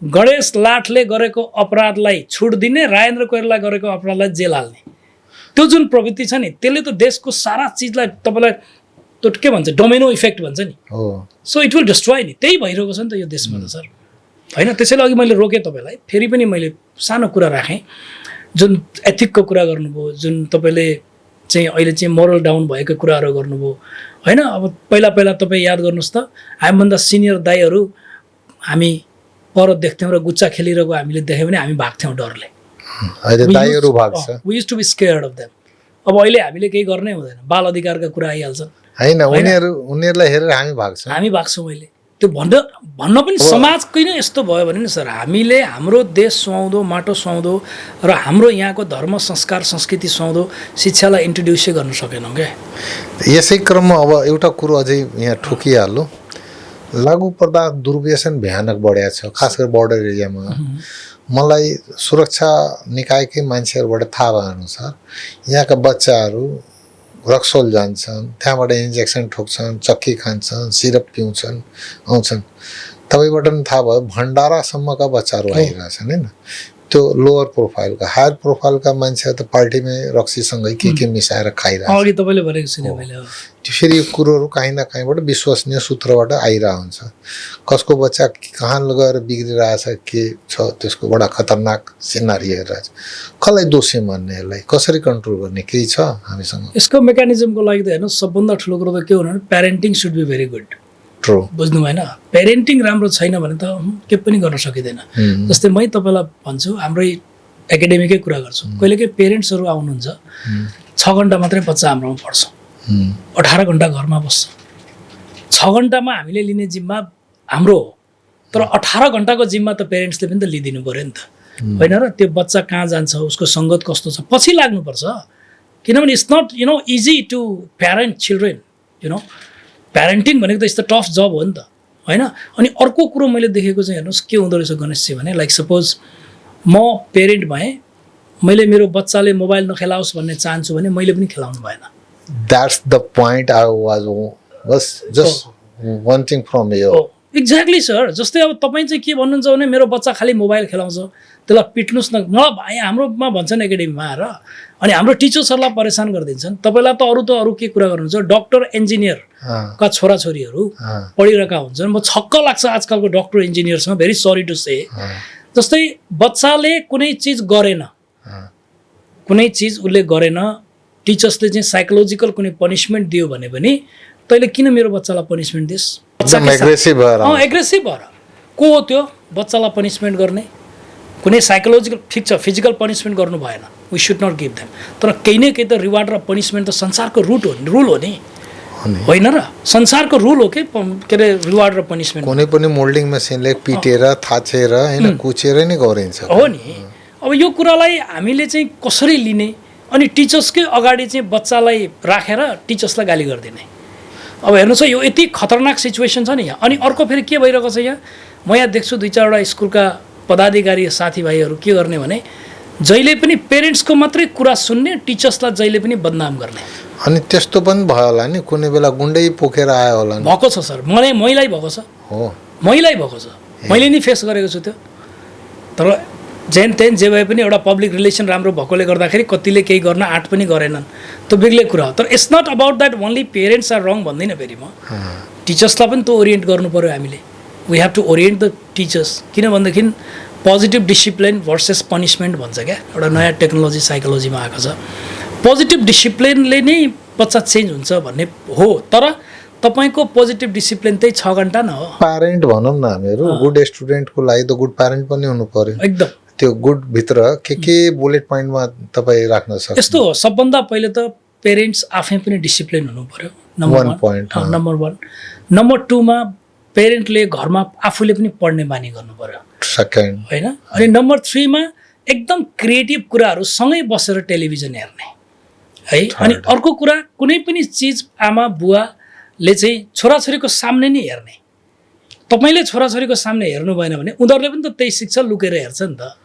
गणेश लाठले गरेको अपराधलाई छुट दिने, राजेन्द्र कोइराला गरेको अपराधलाई जेल हाल्ने, त्यो जुन प्रवृत्ति छ नि त्यसले त देशको सारा चिजलाई तपाईँलाई त्यो के भन्छ डोमिनो इफेक्ट भन्छ नि, सो इट विल डिस्ट्रोय नि। त्यही भइरहेको छ नि त यो देशमा त सर होइन। त्यसैले अघि मैले रोकेँ तपाईँलाई, फेरि पनि मैले सानो कुरा राखेँ, जुन एथिकको कुरा गर्नुभयो, जुन तपाईँले चाहिँ अहिले चाहिँ मोरल डाउन भएको कुराहरू गर्नुभयो होइन। अब पहिला तपाईँ याद गर्नुहोस् त, हामीभन्दा सिनियर दाइहरू हामी पर देख्थ्यौँ र गुच्चा खेलिरहेको हामीले देख्यौँ भने हामी भाग्थ्यौँ डरले, we used to be scared of them. अब अहिले हामीले केही गर्नै हुँदैन, बाल अधिकारका कुरा आइहाल्छन् होइन, उनीहरूलाई हेरेर हामी भाग्छौँ। अहिले त्यो भन्न पनि समाजकै नै यस्तो भयो भने नि सर, हामीले हाम्रो देश सुहाउँदो, माटो सुहाउँदो र हाम्रो यहाँको धर्म संस्कार संस्कृति सुहाउँदो शिक्षालाई इन्ट्रोड्युसै गर्न सकेनौँ क्या। यसै क्रममा अब एउटा कुरो अझै यहाँ ठोकिहाल्नु, लागु पदार्थ दुर्व्यसन भयानक बढेको छ, खास गरी बोर्डर एरियामा। मलाई सुरक्षा निकायकै मान्छेहरूबाट थाहा भएअनुसार यहाँका बच्चाहरू रक्सोल जान्छन्, त्यहाँबाट इन्जेक्सन ठोक्छन्, चक्की खान्छन्, सिरप पिउँछन्, आउँछन्। तपाईँबाट पनि थाहा भयो भण्डारासम्मका बच्चाहरू आइरहेछन् होइन। त्यो लोवर प्रोफाइलका, हायर प्रोफाइलका मान्छेहरू त पार्टीमै रक्सीसँगै के मिसाएर खाइरहेछ। अघि तपाईँले भनेको सुने मैले। त्यो फेरि यो कुरोहरू काहीँ न काहीँबाट विश्वसनीय सूत्रबाट आइरहेको हुन्छ। कसको बच्चा कहाँ गएर बिग्रिरहेछ, के छ, त्यसको बडा खतरनाक सिनारी हेरिरहेछ। कसलाई दोषी मान्ने, यसलाई कसरी कन्ट्रोल गर्ने, केही छ हामीसँग? यसको मेकानिजमको लागि त हेर्नु, सबभन्दा ठुलो कुरो त के हो भने parenting should be very good. True. बुझ्नु भएन? प्यारेन्टिङ राम्रो छैन भने त के पनि गर्न सकिँदैन। जस्तै मै तपाईँलाई भन्छु, हाम्रै एकाडेमीकै कुरा गर्छु, कहिलेकाहीँ पेरेन्ट्सहरू आउनुहुन्छ, 6 घन्टा मात्रै बच्चा हाम्रोमा पढ्छ, 18 घन्टा घरमा बस्छ। 6 घन्टामा हामीले लिने जिम्मा हाम्रो हो, तर 18 घन्टाको जिम्मा त पेरेन्ट्सले पनि त लिइदिनु पऱ्यो नि त, होइन र? त्यो बच्चा कहाँ जान्छ, उसको सङ्गत कस्तो छ, पछि लाग्नुपर्छ। किनभने it's not easy to parent children, parenting भनेको त यस्तो टफ जब हो नि त, होइन? अनि अर्को कुरो मैले देखेको चाहिँ हेर्नुहोस् के हुँदो रहेछ गणेशजी भने, लाइक सपोज म पेरेन्ट भएँ, मैले मेरो बच्चाले मोबाइल नखेलाओस् भन्ने चाहन्छु भने मैले पनि खेलाउनु भएन। That's the point I was just wanting from you. Exactly sir. जस्तै अब तपाईँ चाहिँ के भन्नुहुन्छ भने मेरो बच्चा खालि मोबाइल खेलाउँछ, त्यसलाई पिट्नुहोस् न। मलाई भाइ हाम्रोमा भन्छन् एकाडेमीमा आएर, अनि हाम्रो टिचर्सहरूलाई परेशान गरिदिन्छन्। तपाईँलाई त अरू के कुरा गर्नुहुन्छ, डक्टर इन्जिनियरका छोराछोरीहरू पढिरहेका हुन्छन्। म छक्क लाग्छ आजकलको डक्टर इन्जिनियर्समा, भेरी सरी टु से। जस्तै बच्चाले कुनै चिज गरेन, उसले गरेन, टिचर्सले चाहिँ साइकोलोजिकल कुनै पनिसमेन्ट दियो भने पनि तैँले किन मेरो बच्चालाई पनिसमेन्ट दिस्? एग्रेसिभ भएर को हो त्यो बच्चालाई पनिसमेन्ट गर्ने? कुनै साइकोलोजिकल, ठिक छ, फिजिकल पनिसमेन्ट गर्नु भएन, we should not give them, तर केही न केही त रिवार्ड र पनिसमेन्ट त संसारको रुल हो नि, होइन र? संसारको रुल हो के अरे रिवार्ड र पनिसमेन्ट। कुनै पनि मोल्डिङ मेसिनले पिटेर, थाचेर, होइन, कुचेर नै गरिन्छ, हो नि? अब यो कुरालाई हामीले चाहिँ कसरी लिने? अनि टिचर्सकै अगाडि चाहिँ बच्चालाई राखेर टिचर्सलाई गाली गरिदिने। अब हेर्नुहोस् है, यो यति खतरनाक सिचुएसन छ नि यहाँ। अनि अर्को फेरि के भइरहेको छ यहाँ, म यहाँ देख्छु 2-4वटा स्कुलका पदाधिकारी साथीभाइहरू के गर्ने भने जहिले पनि पेरेन्ट्सको मात्रै कुरा सुन्ने, टिचर्सलाई जहिले पनि बदनाम गर्ने। अनि त्यस्तो पनि भयो होला नि, कुनै बेला गुन्डै पोखेर आयो होला नि। भएको छ सर, मैलाई भएको छ, मैलाई भएको छ, मैले नि फेस गरेको छु त्यो। तर जेन तेन जे भए पनि एउटा पब्लिक रिलेसन राम्रो भएकोले गर्दाखेरि कतिले केही गर्न आँट पनि गरेनन्, त्यो बेग्लै कुरा हो। तर it's not about that only parents are wrong भन्दैन, फेरि म टिचर्सलाई पनि त ओरिएन्ट गर्नु पऱ्यो हामीले। We have to orient the teachers, किनभनेदेखि पोजिटिभ डिसिप्लिन भर्सेस पनिसमेन्ट भन्छ क्या, एउटा नयाँ टेक्नोलोजी साइकोलोजीमा आएको छ। पोजिटिभ डिसिप्लिनले नै बच्चा चेन्ज हुन्छ भन्ने हो, तर तपाईँको पोजिटिभ डिसिप्लिन चाहिँ 6 घन्टा न हो। प्यारेन्ट भनौँ न हामीहरू, गुड स्टुडेन्टको लागि त गुड प्यारेन्ट पनि हुनु पर्यो एकदम। त्यो गुड भित्र के बुलेट पोइन्टमा तपाईँ राख्न सक्नुहुन्छ? यस्तो हो, सबभन्दा पहिले त पेरेन्ट्स आफै पनि डिसिप्लिन हुनु पर्यो, नम्बर 1। नम्बर 2 मा पेरेन्टले घरमा आफूले पनि पढ्ने बानी गर्नु पर्यो, सेकेन्ड, होइन? अनि नम्बर 3 मा एकदम क्रिएटिभ कुराहरू सँगै बसेर टेलिभिजन हेर्ने है। अनि अर्को कुरा, कुनै पनि चिज आमा बुवाले चाहिँ छोराछोरीको सामने नै हेर्ने। तपाईँले छोराछोरीको सामने हेर्नु भएन भने उनीहरूले पनि त त्यही शिक्षा लुकेर हेर्छ नि त,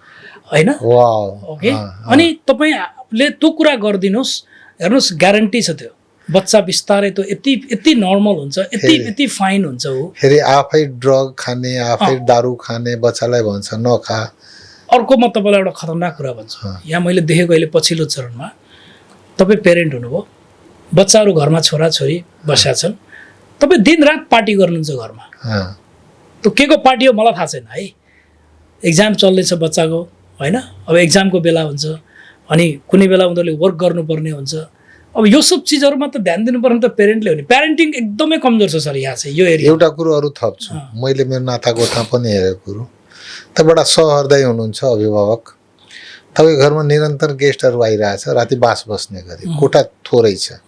होइन? ओके। अनि तपाईँले त्यो कुरा गरिदिनुहोस्, हेर्नुहोस् ग्यारेन्टी छ त्यो बच्चा बिस्तारै त्यो यति नर्मल हुन्छ, यति फाइन हुन्छ। हो फेरि आफै ड्रग खाने, आफै दारू खाने बच्चालाई भन्छ नखा। अर्को म तपाईँलाई एउटा खतरनाक कुरा भन्छु, यहाँ मैले देखेको अहिले पछिल्लो चरणमा, तपाईँ पेरेन्ट हुनुभयो, बच्चाहरू घरमा छोराछोरी बसेका छन्, तपाईँ दिनरात पार्टी गर्नुहुन्छ घरमा, त्यो के को पार्टी हो मलाई थाहा छैन है। एक्जाम चल्दैछ बच्चाको, होइन? अब एक्जामको बेला हुन्छ, अनि कुनै बेला उनीहरूले वर्क गर्नुपर्ने हुन्छ। अब यो सब चिजहरूमा त ध्यान दिनुपर्ने त पेरेन्टले हो नि। प्यारेन्टिङ एकदमै कमजोर छ सर यहाँ चाहिँ यो एरिया। एउटा कुरो अरू थप्छु, मैले मेरो नातागोता पनि हेरेको कुरो, त बडा सहृदय हुनुहुन्छ अभिभावक, तपाईँको घरमा निरन्तर गेस्टहरू आइरहेछ राति बास बस्ने गरी कोठा थोरै छ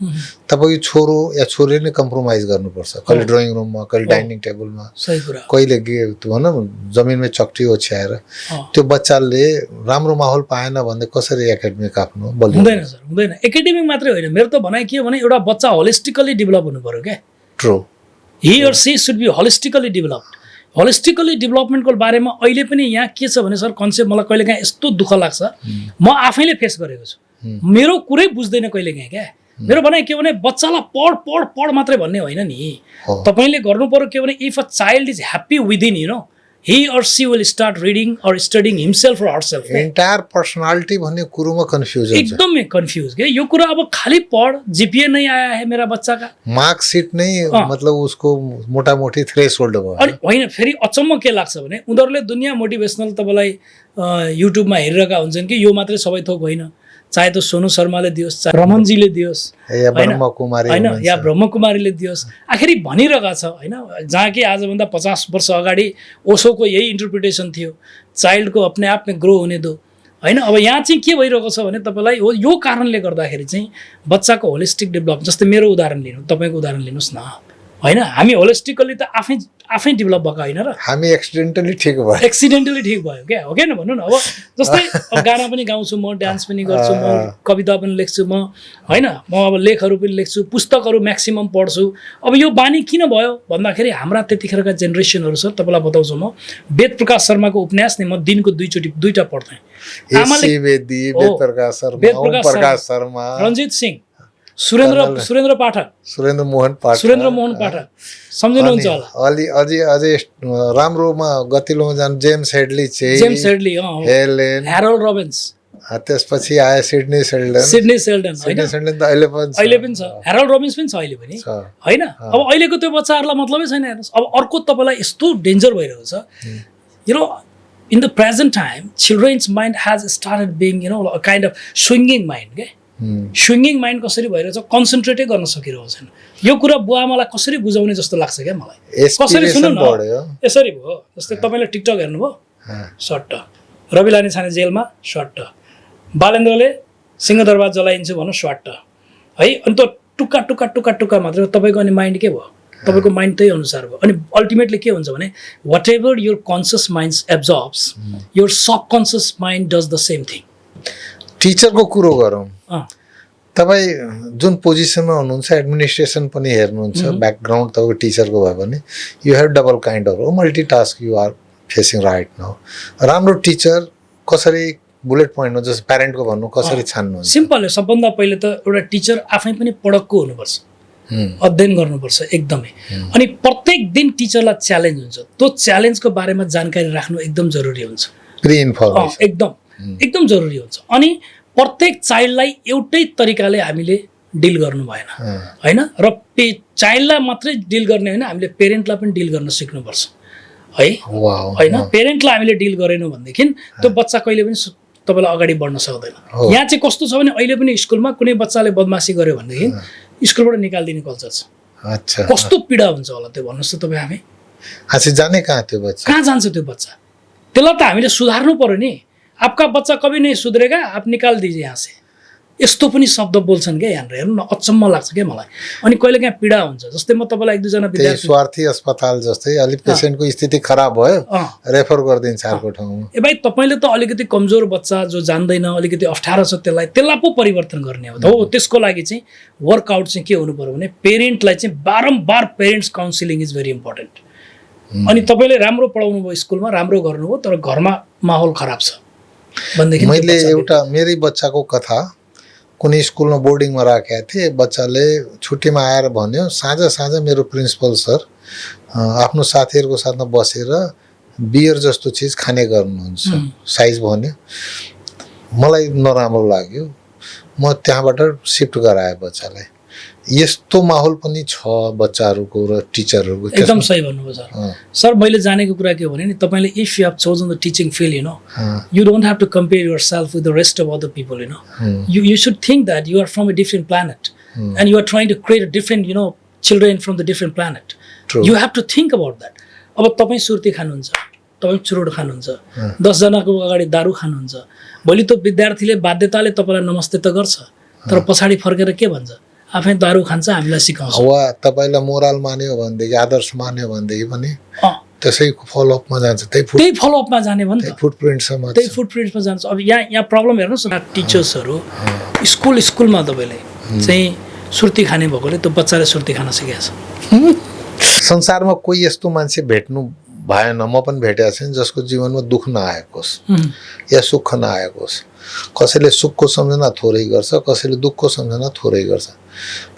तपाईँको छोरो या छोरीले नै कम्प्रोमाइज गर्नुपर्छ कहिले ड्रइङ रुममा कहिले डाइनिङ टेबलमा सही कुरा कहिले भनौँ जमिनमै चक्टी ओछ्याएर त्यो बच्चाले राम्रो माहौल पाएन भने कसरी एकाडेमिक आफ्नो बलियो हुँदैन सर हुँदैन एकाडेमिक मात्रै होइन मेरो त भनाइ के हो भने एउटा बच्चा होलिस्टिकली डेभलप हुनु पर्यो क्या true he or she should be holistically developed holistically डेभलपमेन्टको बारेमा अहिले पनि यहाँ के छ भने सर कन्सेप्ट मलाई कहिलेकाहीँ यस्तो दुःख लाग्छ म आफैले फेस गरेको छु मेरो कुरै बुझ्दैन कहिलेकाहीँ क्या मेरो भनाइ के भने बच्चालाई पढ पढ पढ मात्रै भन्ने होइन नि तपाईँले गर्नु पर्यो के भने if a child is happy within you know he or she will start reading or studying himself or herself entire personality भन्ने कुरोमा कन्फ्युजन छ एकदमै कन्फ्युज के यो कुरा अब खाली पढ जीपीए नहीं आया है मेरा बच्चा का मार्कशीट नै मतलब उसको मोटामोटी थ्रेसहोल्ड भयो अनि होइन फेरि अचम्म के लाग्छ भने उनीहरूले दुनिया मोटिभेसनल तपाईँलाई युट्युबमा हेरिरहेका हुन्छन् कि यो मात्रै सबै थोक होइन चाहे त सोनु शर्माले दियोस् चाहे रमनजीले दियोस् होइन या ब्रह्मकुमारीले दियोस् आखिरी भनिरहेका छ होइन जहाँ कि आजभन्दा 50 वर्ष अगाडि ओशोको यही इन्टरप्रिटेसन थियो चाइल्डको अपने आप में ग्रो हुने दो होइन अब यहाँ चाहिँ के भइरहेको छ भने तपाईँलाई हो यो कारणले गर्दाखेरि चाहिँ बच्चाको होलिस्टिक डेभलप जस्तै मेरो उदाहरण लिनु तपाईँको उदाहरण लिनुहोस् न होइन हामी होलिस्टिकली त आफै डेभलप भएको होइन र हामी एक्सिडेन्टली ठिक भयो क्या हो क्या भन्नु न अब जस्तै गाना पनि गाउँछु म डान्स पनि गर्छु म कविता पनि लेख्छु म होइन म अब लेखहरू पनि लेख्छु पुस्तकहरू म्याक्सिमम पढ्छु अब यो बानी किन भयो भन्दाखेरि हाम्रा त्यतिखेरका जेनेरेसनहरू छ तपाईँलाई बताउँछु म वेद प्रकाश शर्माको उपन्यास नि म दिनको दुईटा पढ्थेँ आमाले वेद प्रकाश शर्मा रञ्जित सिंह सुरेन्द्र मोहन पाठक सम्झिनुहुन्छ होला अझै राम्रोमा गतिलोमा जानु James Headley Helen Harold Robbins त्यसपछि आयो सिडनी सेल्डन त अहिले पनि छ ह्यारोल्ड रबिन्स पनि छ अहिले पनि होइन अब अहिलेको त्यो बच्चाहरूलाई मतलबै छैन हेर्नुहोस् अब अर्को तपाईँलाई यस्तो डेन्जर भइरहेको छ you know in the present time children's mind has started being you know kind of swinging mind के स्विङ्गिङ माइन्ड कसरी भइरहेछ कन्सन्ट्रेटै गर्न सकिरहेको छैन यो कुरा बुवाआमालाई कसरी बुझाउने जस्तो लाग्छ क्या मलाई कसरी सुन्नु न यसरी भयो जस्तै तपाईँले टिकटक हेर्नुभयो सट्ट रवि लाने छाने जेलमा सट्ट बालेन्द्रले सिंहदरबार जलाइन्छु भन्नु स्वाट्ट है अनि त टुक्का मात्रै तपाईँको अनि माइन्ड के भयो तपाईँको माइन्ड त्यही अनुसार भयो अनि अल्टिमेटली के हुन्छ भने whatever your conscious mind absorbs your subconscious mind does the same thing टिचरको कुरो गरौँ तपाईँ जुन पोजिसनमा हुनुहुन्छ एडमिनिस्ट्रेसन पनि हेर्नुहुन्छ ब्याकग्राउन्ड तपाईँको टिचरको भयो भने you have double kind of multitask you are facing right now राम्रो टिचर कसरी बुलेट पोइन्टमा जस्तो प्यारेन्टको भन्नु कसरी छान्नु सिम्पल हो सबभन्दा पहिले त एउटा टिचर आफै पनि पढक्को हुनुपर्छ अध्ययन गर्नुपर्छ एकदमै अनि प्रत्येक दिन टिचरलाई च्यालेन्ज हुन्छ त्यो च्यालेन्जको बारेमा जानकारी राख्नु एकदम जरुरी हुन्छ प्रि इन्फर्मेसन एकदम जरुरी हुन्छ अनि प्रत्येक चाइल्डलाई एउटै तरिकाले हामीले डिल गर्नु भएन होइन र चाइल्डलाई मात्रै डिल गर्ने होइन हामीले पेरेन्टलाई पनि डिल गर्न सिक्नुपर्छ है होइन पेरेन्टलाई हामीले डिल गरेनौँ भनेदेखि त्यो बच्चा कहिले पनि तपाईँलाई अगाडि बढ्न सक्दैन यहाँ चाहिँ कस्तो छ भने अहिले पनि स्कुलमा कुनै बच्चाले बदमासी गर्यो भनेदेखि स्कुलबाट निकालिदिने कल्चर छ कस्तो पीडा हुन्छ होला त्यो भन्नुहोस् त तपाईँ हामी जाने कहाँ जान्छ त्यो बच्चा त्यसलाई त हामीले सुधार्नु पर्यो नि आपका बच्चा कभी नहीं सुधरेगा आप निकाल दीजिए यहाँ से यस्तो पनि शब्द बोल्छन् क्या यहाँनिर हेर्नु न अचम्म लाग्छ क्या मलाई अनि कहिलेकाहीँ पीडा हुन्छ जस्तै म तपाईँलाई एक दुईजना विद्यार्थी स्वार्थी अस्पताल जस्तै अलिक पेसेन्टको स्थिति खराब भयो रेफर गरिदिन्छ अर्को ठाउँमा ए भाइ तपाईँले त अलिकति कमजोर बच्चा जो जान्दैन अलिकति अप्ठ्यारो छ त्यसलाई पो परिवर्तन गर्ने हो त्यसको लागि चाहिँ वर्कआउट चाहिँ के हुनु पर्यो भने पेरेन्टलाई चाहिँ बारम्बार parents counselling is very important अनि तपाईँले राम्रो पढाउनु भयो स्कुलमा राम्रो गर्नुभयो तर घरमा माहौल खराब छ भनेदेखि मैले एउटा मेरै बच्चाको कथा कुनै स्कुलमा बोर्डिङमा राखेका थिएँ बच्चाले छुट्टीमा आएर भन्यो साँझ मेरो प्रिन्सिपल सर आफ्नो साथीहरूको साथमा बसेर बियर जस्तो चिज खाने गर्नुहुन्छ साइज भन्यो मलाई नराम्रो लाग्यो म त्यहाँबाट सिफ्ट गराएँ बच्चालाई यस्तो माहौल पनि छ बच्चाहरूको र टिचरहरूको एकदम सही भन्नुभयो सर मैले जानेको कुरा के हो भने नि तपाईँले if you have chosen the teaching field you know you don't have to compare yourself with the rest of other people you know you should think that you are from a different planet and you are trying to create a different you know children from the different planet you have to think about that अब तपाईँ सुर्ती खानुहुन्छ तपाईँ चुरोट खानुहुन्छ, 10 जनाको अगाडि दारू खानुहुन्छ, भोलि त्यो विद्यार्थीले बाध्यताले तपाईँलाई नमस्ते त गर्छ, तर पछाडि फर्केर के भन्छ, आफै दारू खान्छ, हामीलाई सिकाउँछ। वा तपाईँलाई मोरल मान्यो भनेदेखि, आदर्श मान्यो भनेदेखि पनि त्यसैको फलोअपमा जान्छ, त्यही फलोअपमा जाने भयो नि त, फुटप्रिन्टसम्म त्यही फुटप्रिन्टमा जान्छ। अब यहाँ प्रब्लम हेर्नुहोस् न, टिचर्सहरू स्कुलमा तपाईँले चाहिँ सुर्ती खाने भएकोले त्यो बच्चाले सुर्ती खान सिकाएको छ। संसारमा कोही यस्तो मान्छे भेट्नु भएन, म पनि भेटेको छैन जसको जीवनमा दुःख नआएको होस् या सुख नआएको होस्। कसैले सुखको सम्झना थोरै गर्छ, कसैले दुःखको सम्झना थोरै गर्छ।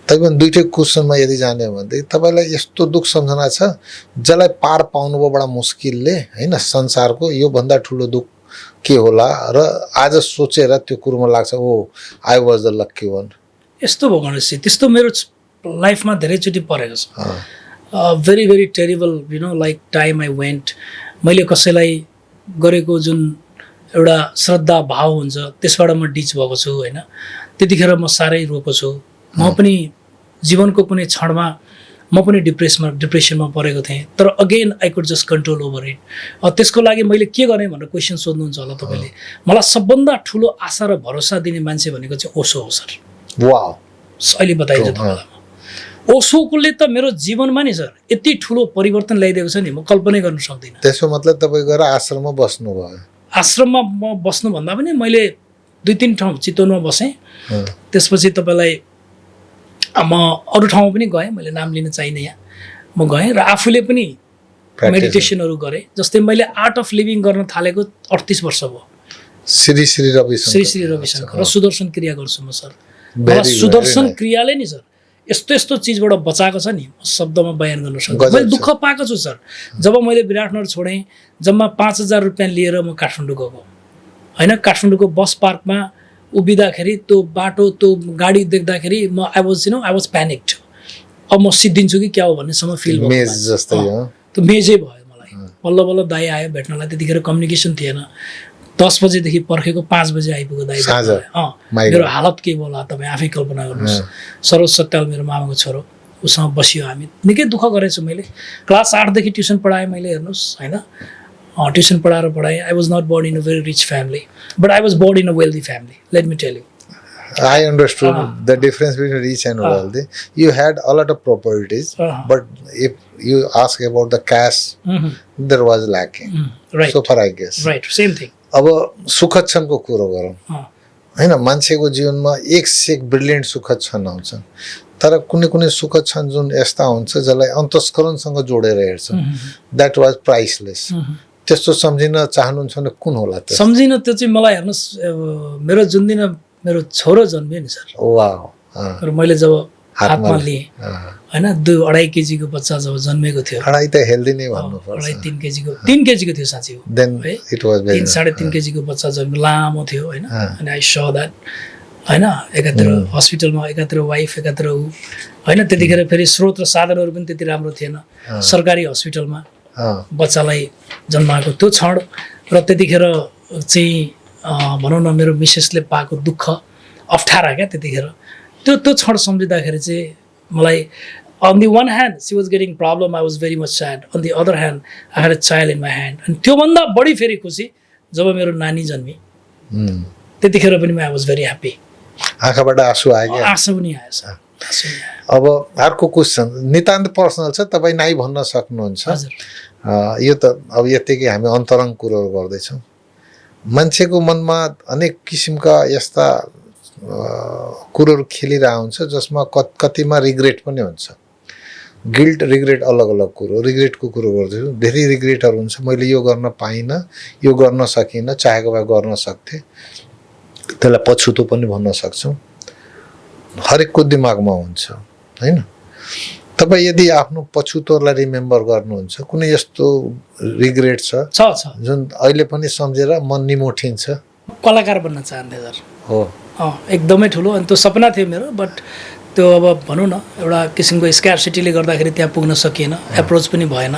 तैपनि दुइटै क्वेसनमा यदि जाने हो भनेदेखि तपाईँलाई यस्तो दुःख सम्झना छ जसलाई पार पाउनुभयो बडा मुस्किलले, होइन, संसारको योभन्दा ठुलो दुःख के होला, र आज सोचेर त्यो कुरोमा लाग्छ oh I was the lucky one. यस्तो भयो गणेशजी, त्यस्तो मेरो लाइफमा धेरैचोटि परेको छ। Very very terrible like time I went. मैले कसैलाई गरेको जुन एउटा श्रद्धा भाव हुन्छ त्यसबाट म डिच भएको छु, होइन। त्यतिखेर म साह्रै रोएको छु। म पनि जीवनको कुनै क्षणमा म पनि डिप्रेसनमा परेको थिएँ, तर again I could just control over it. त्यसको लागि मैले के गरेँ भनेर क्वेसन सोध्नुहुन्छ होला तपाईँले। मलाई सबभन्दा ठुलो आशा र भरोसा दिने मान्छे भनेको चाहिँ ओशो हो सर। वाह, अहिले बताइदिन्छु तपाईँलाई। ओशोले त मेरो जीवनमा नि सर यति ठुलो परिवर्तन ल्याइदिएको छ नि, म कल्पनै गर्न सक्दिनँ। त्यसो मतलब तपाईँ गएर आश्रममा बस्नुभयो? आश्रममा म बस्नुभन्दा पनि मैले 2-3 ठाउँ चितवनमा बसेँ। त्यसपछि तपाईँलाई म अरू ठाउँमा पनि गएँ, मैले नाम लिन चाहिने यहाँ। म गएँ र आफूले पनि मेडिटेसनहरू गरेँ। जस्तै मैले आर्ट अफ लिभिङ गर्न थालेको 38 वर्ष भयो। श्री रविशङ्कर र सुदर्शन क्रिया गर्छु म सर। मलाई सुदर्शन क्रियाले नि सर यस्तो चिजबाट बचाएको छ नि, शब्दमा बयान गर्न सक्दिनँ। मैले दुःख पाएको छु सर। जब मैले विराटनगर छोडेँ, जम्मा 5,000 रुपियाँ लिएर म काठमाडौँ गएको, होइन। काठमाडौँको बस पार्कमा उभिँदाखेरि त्यो बाटो, त्यो गाडी देख्दाखेरि म आई वाज प्यानिक्ड। अब म सिद्धिन्छु कि क्या हो भन्नेसम्म फिल भयो। त्यो मेजै भयो मलाई। बल्ल बल्ल दाइ आयो भेट्नलाई। त्यतिखेर कम्युनिकेसन थिएन। 10 बजेदेखि पर्खेको 5 बजे आइपुग्यो दाइ। मेरो हालत के होला तपाईँ आफै कल्पना गर्नुहोस्। सरोज सट्टाल मेरो मामाको छोरो, उसँग बसियो हामी। निकै दुःख गरेछु मैले। क्लास 8 देखि ट्युसन पढाएँ मैले, हेर्नुहोस्, होइन। ट्युसन पढाएँ। I was not born in a very rich family, but I was born in a wealthy family, let me tell you. I understood the difference between rich and wealthy. You had a lot of properties, but if you ask about the cash, there was lacking. Right. So far, I guess. Right. Same thing. अब सुखद क्षणको कुरो गरौँ, होइन। मान्छेको जीवनमा एक से एक brilliant सुखद क्षण आउँछन्, तर कुनै कुनै सुखद क्षण जुन यस्ता हुन्छ जसलाई अन्तस्करणसँग जोडेर हेर्छ, द्याट वाज प्राइसलेस। त्यस्तो सम्झिन चाहनुहुन्छ भने कुन होला त्यो? सम्झिन त्यो चाहिँ मलाई हेर्नुहोस्, मेरो जुन दिन मेरो छोरो जन्मियो नि सर, वाह, र मैले जब हातमा लिएँ, होइन, 2-2.5 केजीको बच्चा जब जन्मेको थियो। 2.5 त हेल्दी नै भन्नुपर्छ। 3 केजीको थियो साँच्चै हो। देन इट वाज भेरी 3-3.5 केजीको बच्चा जन्म लामो थियो, होइन। अनि आई सो द्याट, होइन। एकातिर हस्पिटलमा, एकातिर वाइफ, एकातिर ऊ, होइन। त्यतिखेर फेरि स्रोत र साधनहरू पनि त्यति राम्रो थिएन। सरकारी हस्पिटलमा बच्चालाई जन्माएको त्यो क्षण, र त्यतिखेर चाहिँ भनौँ न मेरो मिसेसले पाएको दुःख, अप्ठ्यारा क्या त्यतिखेर। त्यो क्षण सम्झिँदाखेरि चाहिँ मलाई, on the one hand she was getting problem, I was very much sad. On the other hand I had a child in my hand. अनि त्योभन्दा बढी फेरि खुसी जब मेरो नानी जन्मी, त्यतिखेर पनि I was very happy. आँखाबाट आँसु आयो? आँसु पनि आयो सर। अब अर्को क्वेसन नितान्त पर्सनल छ, तपाईँ नाइ भन्न सक्नुहुन्छ। यो त अब यतिकै हामी अन्तरङ्ग कुरोहरू गर्दैछौँ। मान्छेको मनमा अनेक किसिमका यस्ता कुरोहरू खेलिरहेको हुन्छ जसमा कतिमा रिग्रेट पनि हुन्छ। गिल्ट, रिग्रेट अलग अलग कुरो। रिग्रेटको कुरो गर्दैछु, धेरै रिग्रेटहरू हुन्छ। मैले यो गर्न पाइनँ, यो गर्न सकिनँ, चाहेको भए गर्न सक्थेँ, त्यसलाई पछुतो पनि भन्न सक्छौँ। हरेकको दिमागमा हुन्छ, होइन। तपाईँ यदि आफ्नो पछुतोलाई रिमेम्बर गर्नुहुन्छ, कुनै यस्तो रिग्रेट छ जुन अहिले पनि सम्झेर मन निमोठिन्छ? कलाकार बन्न चाहन्थे सर। हो, एकदमै ठुलो। अनि त्यो सपना थियो मेरो, बट त्यो अब भनौँ न एउटा किसिमको स्क्यारसिटीले गर्दाखेरि त्यहाँ पुग्न सकिएन, एप्रोच पनि भएन।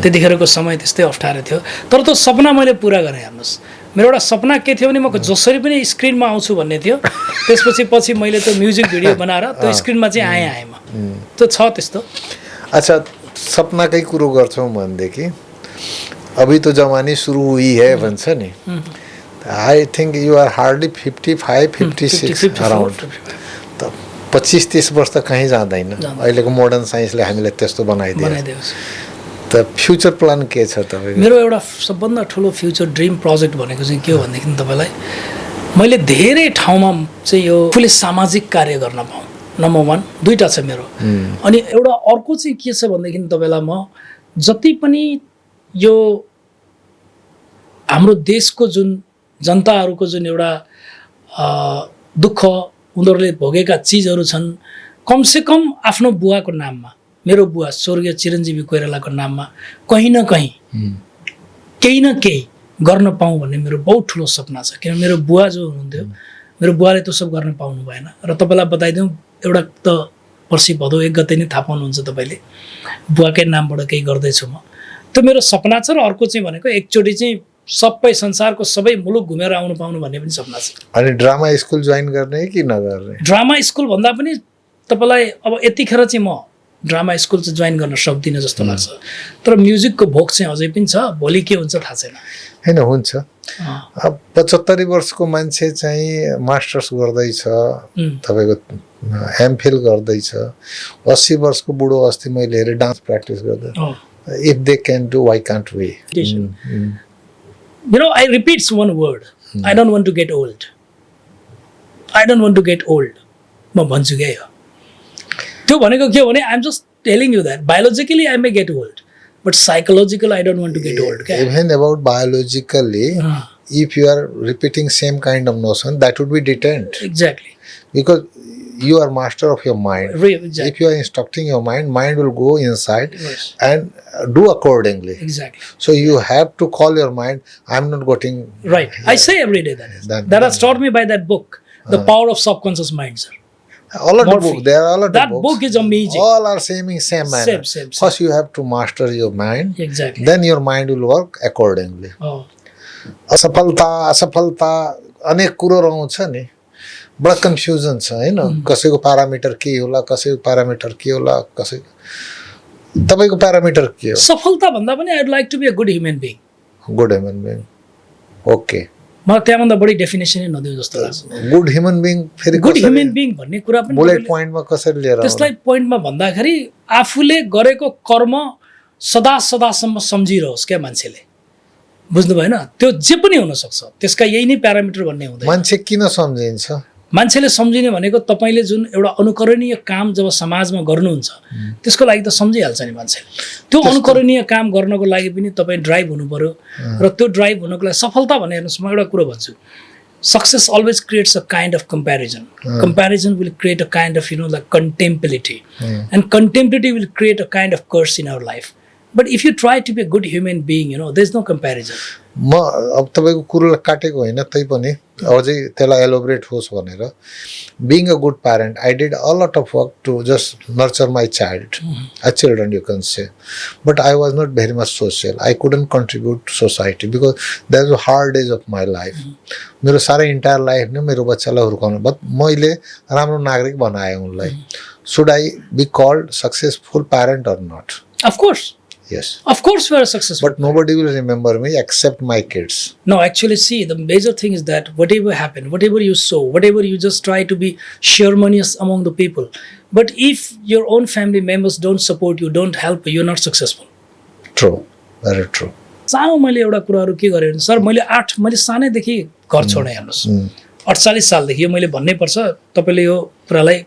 त्यतिखेरको समय त्यस्तै अप्ठ्यारो थियो, तर त्यो सपना मैले पुरा गरेँ। हेर्नुहोस्, मेरो एउटा सपना के थियो भने म जसरी पनि स्क्रिनमा आउँछु भन्ने थियो। त्यसपछि मैले त्यो म्युजिक भिडियो बनाएर त्यो स्क्रिनमा चाहिँ आएँ म। त्यो छ त्यस्तो। अच्छा, सपनाकै कुरो गर्छौँ भनेदेखि अभी तो जवानी शुरू हुई है भन्छ नि I think you are hardly 55 56 around त 25-30 वर्ष त कहीँ जाँदैन अहिलेको मोडर्न साइन्सले हामीलाई त्यस्तो बनाइदियो त फ्युचर प्लान के छ तपाईँको मेरो एउटा सबभन्दा ठुलो फ्युचर ड्रिम प्रोजेक्ट भनेको चाहिँ के हो भनेदेखि तपाईँलाई मैले धेरै ठाउँमा चाहिँ यो आफूले सामाजिक कार्य गर्न पाऊँ नम्बर 1 दुईटा छ मेरो अनि एउटा अर्को चाहिँ के छ भनेदेखि तपाईँलाई म जति पनि यो हाम्रो देशको जुन जनताहरूको जुन एउटा दुःख उनीहरूले भोगेका चिजहरू छन् कमसेकम आफ्नो बुवाको नाममा मेरो बुवा स्वर्गीय चिरञ्जीवी कोइरालाको नाममा कहीँ न कहीँ केही न केही गर्न पाऊँ भन्ने मेरो बहुत ठुलो सपना छ किन मेरो बुवा जो हुनुहुन्थ्यो मेरो बुवाले त्यो सब गर्न पाउनु भएन र तपाईँलाई बताइदिउँ एउटा त पर्सि भदौ 1 गते नै थाहा पाउनुहुन्छ तपाईँले बुवाकै नामबाट केही गर्दैछु म त्यो मेरो सपना छ र अर्को चाहिँ भनेको एकचोटि चाहिँ सबै संसारको सबै मुलुक घुमेर आउनु पाउनु भन्ने पनि सपना छ अनि ड्रामा स्कुल जोइन गर्ने कि नगर्ने ड्रामा स्कुल भन्दा पनि तपाईँलाई अब यतिखेर चाहिँ म ड्रामा स्कुल चाहिँ जोइन गर्न सक्दिनँ जस्तो लाग्छ तर म्युजिकको भोक चाहिँ अझै पनि छ भोलि के हुन्छ थाहा छैन हैन हुन्छ अब 75 वर्षको मान्छे चाहिँ मास्टर्स गर्दैछ तपाईँको एमफिल गर्दैछ 80 वर्षको बुढो अस्ति मैले हेरेँ डान्स प्र्याक्टिस गर्दै if they can do why can't we You know, I repeats one word. I don't want to get old. I don't want to get old. म भन्छु क्या यो त्यो भनेको के हो भने I'm just telling you that biologically I may get old, but psychologically I don't want to get old. Even about biologically, if you are repeating same kind of notion, that would be deterrent. Exactly. Because you are master of your mind. Exactly. If you are instructing your mind, mind will go inside and do accordingly. Exactly. So you have to call your mind, I'm not getting... Right. I say every day that has taught me by that book, The Power of Subconscious Mind, sir. All of the book, there are all of the that books. book is amazing. All are same manner. Same. First you have to master your mind. Exactly. Then your mind will work accordingly. Oh. असफलता अनेक कुरो रहन्छ नि बडा confusion छ हैन कसैको parameter के होला कसैको प्यारामिटर के होला कसैको तपाईको प्यारामिटर के हो सफलता भन्दा पनि I would like to be a good human being good human being okay म त्यहाँभन्दा बढी डेफिनेसन नै नदिउ जस्तो लाग्छ गुड ह्युमन बीइङ फेरि गुड ह्युमन बीइङ भन्ने कुरा पनि बुलेट पोइन्टमा कसरी लिएर त्यसलाई पोइन्टमा भन्दाखेरि आफूले गरेको कर्म सदासम्म सम्झिरहोस् क्या मान्छेले बुझ्नु भएन त्यो जे पनि हुन सक्छ त्यसका यही नै प्यारामिटर भन्ने हुँदैन मान्छे किन सम्झिन्छ मान्छेले सम्झिने भनेको तपाईले जुन एउटा अनुकरणीय काम जब समाजमा गर्नुहुन्छ त्यसको लागि त सम्झिहाल्छ नि मान्छेले त्यो अनुकरणीय काम गर्नको लागि पनि तपाईँ ड्राइभ हुनु पर्यो र त्यो ड्राइभ हुनको लागि सफलता भने हेर्नुहोस् म एउटा कुरा भन्छु success always creates a kind of comparison will create a kind of like contemplity and contemplity will create a kind of curse in our life But if you try to be a good human being, there's no comparison. म अब तपाईँको कुरोलाई काटेको होइन तै पनि अझै त्यसलाई एलोबरेट होस् भनेर being a good parent, I did a lot of work to just nurture my child, children you can say. But I was not very much social. I couldn't contribute to society because that was hard days of my life. मेरो सारै entire life नै मेरो बच्चालाई हुर्काउनु but मैले राम्रो नागरिक बनाएँ उनलाई. Should I be called successful parent or not? Of course. Yes. Of course we are successful. But nobody will remember me except my kids. No, actually, see, the major thing is that whatever happened, whatever you sow, whatever you just try to be harmonious among the people. But if your own family members don't support you, don't help you, you're not successful. True. Very true. सानो मैले एउटा कुराहरू के गरेँ भने sir मैले सानैदेखि घर छोडेँ हेर्नुहोस् 48 सालदेखि यो मैले भन्नै पर्छ तपाईँले यो कुरालाई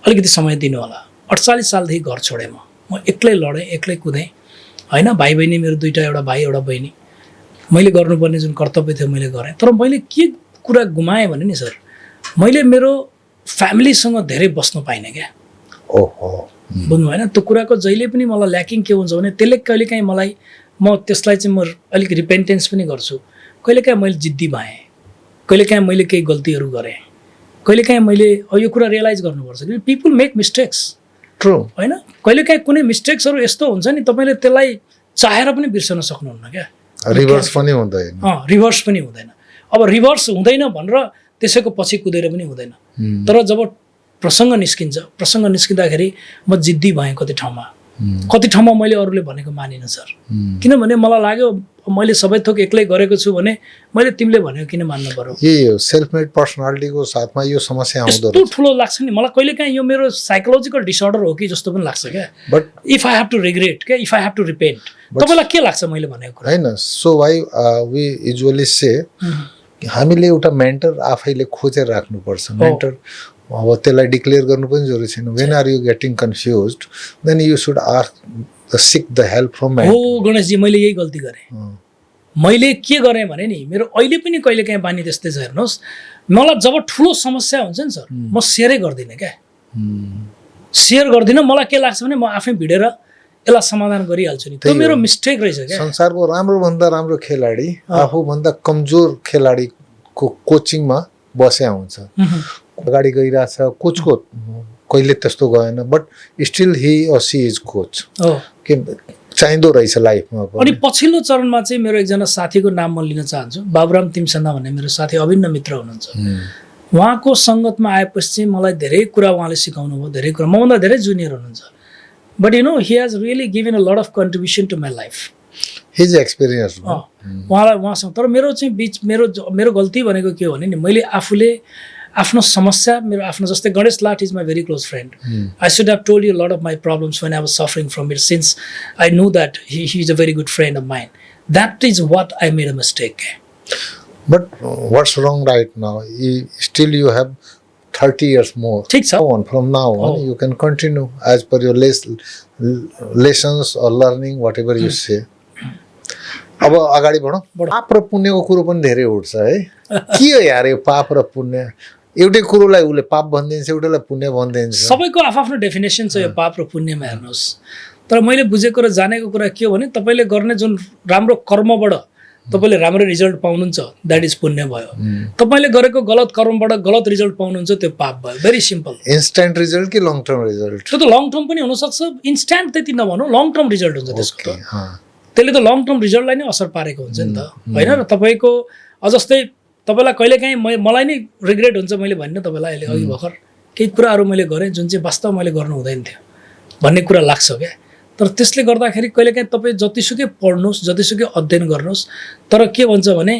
अलिकति समय दिनु होला 48 सालदेखि घर छोडेँ म एक्लै लडेँ एक्लै कुदेँ होइन भाइ बहिनी मेरो दुईवटा एउटा भाइ एउटा बहिनी मैले गर्नुपर्ने जुन कर्तव्य थियो मैले गरेँ तर मैले के कुरा गुमाएँ भने नि सर मैले मेरो फ्यामिलीसँग धेरै बस्न पाइनँ क्या ओहो बुझ्नु भएन त्यो कुराको जहिले पनि मलाई ल्याकिङ के हुन्छ भने त्यसले कहिलेकाहीँ मलाई म त्यसलाई चाहिँ म अलिक रिपेन्टेन्स पनि गर्छु कहिलेकाहीँ मैले जिद्दी भएँ कहिलेकाहीँ मैले केही गल्तीहरू गरेँ कहिलेकाहीँ मैले यो कुरा रियलाइज गर्नुपर्छ कि पिपल मेक मिस्टेक्स ट्रु होइन कहिलेकाहीँ कुनै मिस्टेक्सहरू यस्तो हुन्छ नि तपाईँले त्यसलाई चाहेर पनि बिर्सन सक्नुहुन्न क्या रिभर्स पनि हुँदैन रिभर्स पनि हुँदैन अब रिभर्स हुँदैन भनेर त्यसैको पछि कुदेर पनि हुँदैन तर जब प्रसङ्ग निस्किँदाखेरि म जिद्दी भएँ कति ठाउँमा कति ठाउँमा मैले अरूले भनेको मानिनँ सर, किनभने मलाई लाग्यो मैले सबै थोक एक्लै गरेको छु भने मैले तिमीले भनेको किन मान्नु पर्यो। ये सेल्फ मेड पर्सनालिटीको साथमा यो समस्या आउँदो यस्तो ठुलो लाग्छ नि मलाई कहिलेकाहीँ यो मेरो साइकोलोजिकल डिसअर्डर हो कि जस्तो पनि लाग्छ क्या। But if I have to regret क्या, if I have to repent, तपाईँलाई के लाग्छ मैले भनेको कुरा? हैन, so why we usually say हामीले एउटा मेन्टर आफैले खोजेर राख्नुपर्छ। मेन्टर अब त्यसलाई डिक्लेयर गर्नु पनि जरुरी छैन। When are you getting confused then you should ask seek the help from mentor. हो गणेशजी, मैले यही गल्ती गरेँ। मैले के गरेँ भने नि मेरो अहिले पनि कहिलेकाहीँ बानी त्यस्तै छ। हेर्नुहोस्, मलाई जब ठुलो समस्या हुन्छ नि सर, म सेयरै गर्दिनँ क्या। सेयर गर्दिनँ। मलाई के लाग्छ भने म आफै भिडेर यसलाई समाधान गरिहाल्छु नि। त्यो मेरो मिस्टेक रहेछ क्या। संसारको राम्रो राम्रो खेलाडी आफूभन्दा कमजोर खेलाडीको कोचिङमा बसे हुन्छ, अगाडि गइरहेछ। कोचको कहिले त्यस्तो गएन, but still he or she is coach के चाहिँदो रहेछ लाइफमा। अनि पछिल्लो चरणमा चाहिँ मेरो एकजना साथीको नाम म लिन चाहन्छु। बाबुराम तिमसन्ना भन्ने मेरो साथी अभिन्न मित्र हुनुहुन्छ। उहाँको सङ्गतमा आएपछि चाहिँ मलाई धेरै कुरा उहाँले सिकाउनु भयो, धेरै कुरा। मभन्दा धेरै जुनियर हुनुहुन्छ, but you know he has really given a lot of contribution to my life. His experience उहाँसँग। तर मेरो चाहिँ मेरो गल्ती भनेको के हो भने नि, मैले आफूले आफ्नो समस्या, मेरो आफ्नो, जस्तै Ganesh Lat is my very close friend. I should have told you lot of my problems when I was suffering from it, since I know that he is a very good friend of mine. That is what I made a mistake. But what's wrong right now? Still you have 30 years more. ठिक छ। From now on, you can continue as per your lessons or learning, whatever you say. अब अगाडि बढौँ। पाप र पुण्यको कुरो पनि धेरै उठ्छ है। के हो यार यो पाप र पुण्य? एउटै कुरोलाई उसले पाप भनिदिन्छ, एउटैलाई पुण्य भनिदिन्छ। सबैको आफ्नो डेफिनेसन छ यो पाप र पुण्यमा। हेर्नुहोस्, तर मैले बुझेको र जानेको कुरा के हो भने तपाईँले गर्ने जुन राम्रो कर्मबाट तपाईँले राम्रो रिजल्ट पाउनुहुन्छ, द्याट इज पुण्य भयो। तपाईँले गरेको गलत कर्मबाट गलत रिजल्ट पाउनुहुन्छ, त्यो पाप भयो। Very simple. इन्स्ट्यान्ट रिजल्ट कि लङ टर्म रिजल्ट? त्यो त लङ टर्म पनि हुनसक्छ, इन्स्ट्यान्ट त्यति नभनौँ, लङ टर्म रिजल्ट हुन्छ त्यसको। त्यसले त लङ टर्म रिजल्टलाई नै असर पारेको हुन्छ नि त, होइन र? तपाईँको जस्तै तपाईँलाई कहिलेकाहीँ मलाई नै रिग्रेट हुन्छ, मैले भनिनँ तपाईँलाई अहिले अघि भर्खर केही कुराहरू मैले गरेँ जुन चाहिँ वास्तव मैले गर्नु हुँदैन थियो भन्ने कुरा लाग्छ क्या। तर त्यसले गर्दाखेरि कहिलेकाहीँ तपाईँ जतिसुकै पढ्नुहोस्, जतिसुकै अध्ययन गर्नुहोस्, तर के भन्छ भने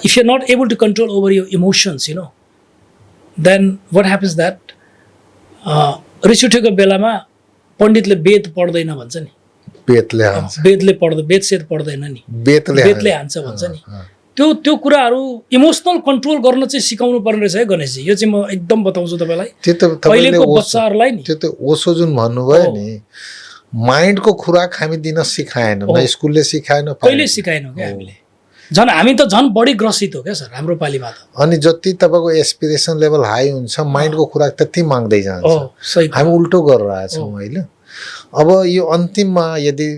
if you are not able to control over your emotions, you know, then what happens that रिस उठेको बेलामा पण्डितले वेद पढ्दैन भन्छ नि। वेदले पढ्दैन नि, वेदले हान्छ भन्छ नि। त्यो कुराहरू इमोसनल कन्ट्रोल गर्न चाहिँ सिकाउनु पर्ने रहेछ है गणेशजी। यो चाहिँ म एकदम बताउँछु तपाईँलाई। पहिलेको बच्चाहरूलाई नि त्यो त ओसो जुन भन्नुभयो नि, माइन्डको खुराक हामी दिन सिकाएन, न स्कुलले सिकाएन, कहिले सिकाएनौँ क्या हामीले। झन् हामी त झन् बढी ग्रसित हो क्या सर हाम्रो पालिमा त। अनि जति तपाईँको एस्पिरेसन लेभल हाई हुन्छ, माइन्डको खुराक त्यति माग्दै जान्छ। हामी उल्टो गरेर आएछौँ अहिले। अब यो अन्तिममा यदि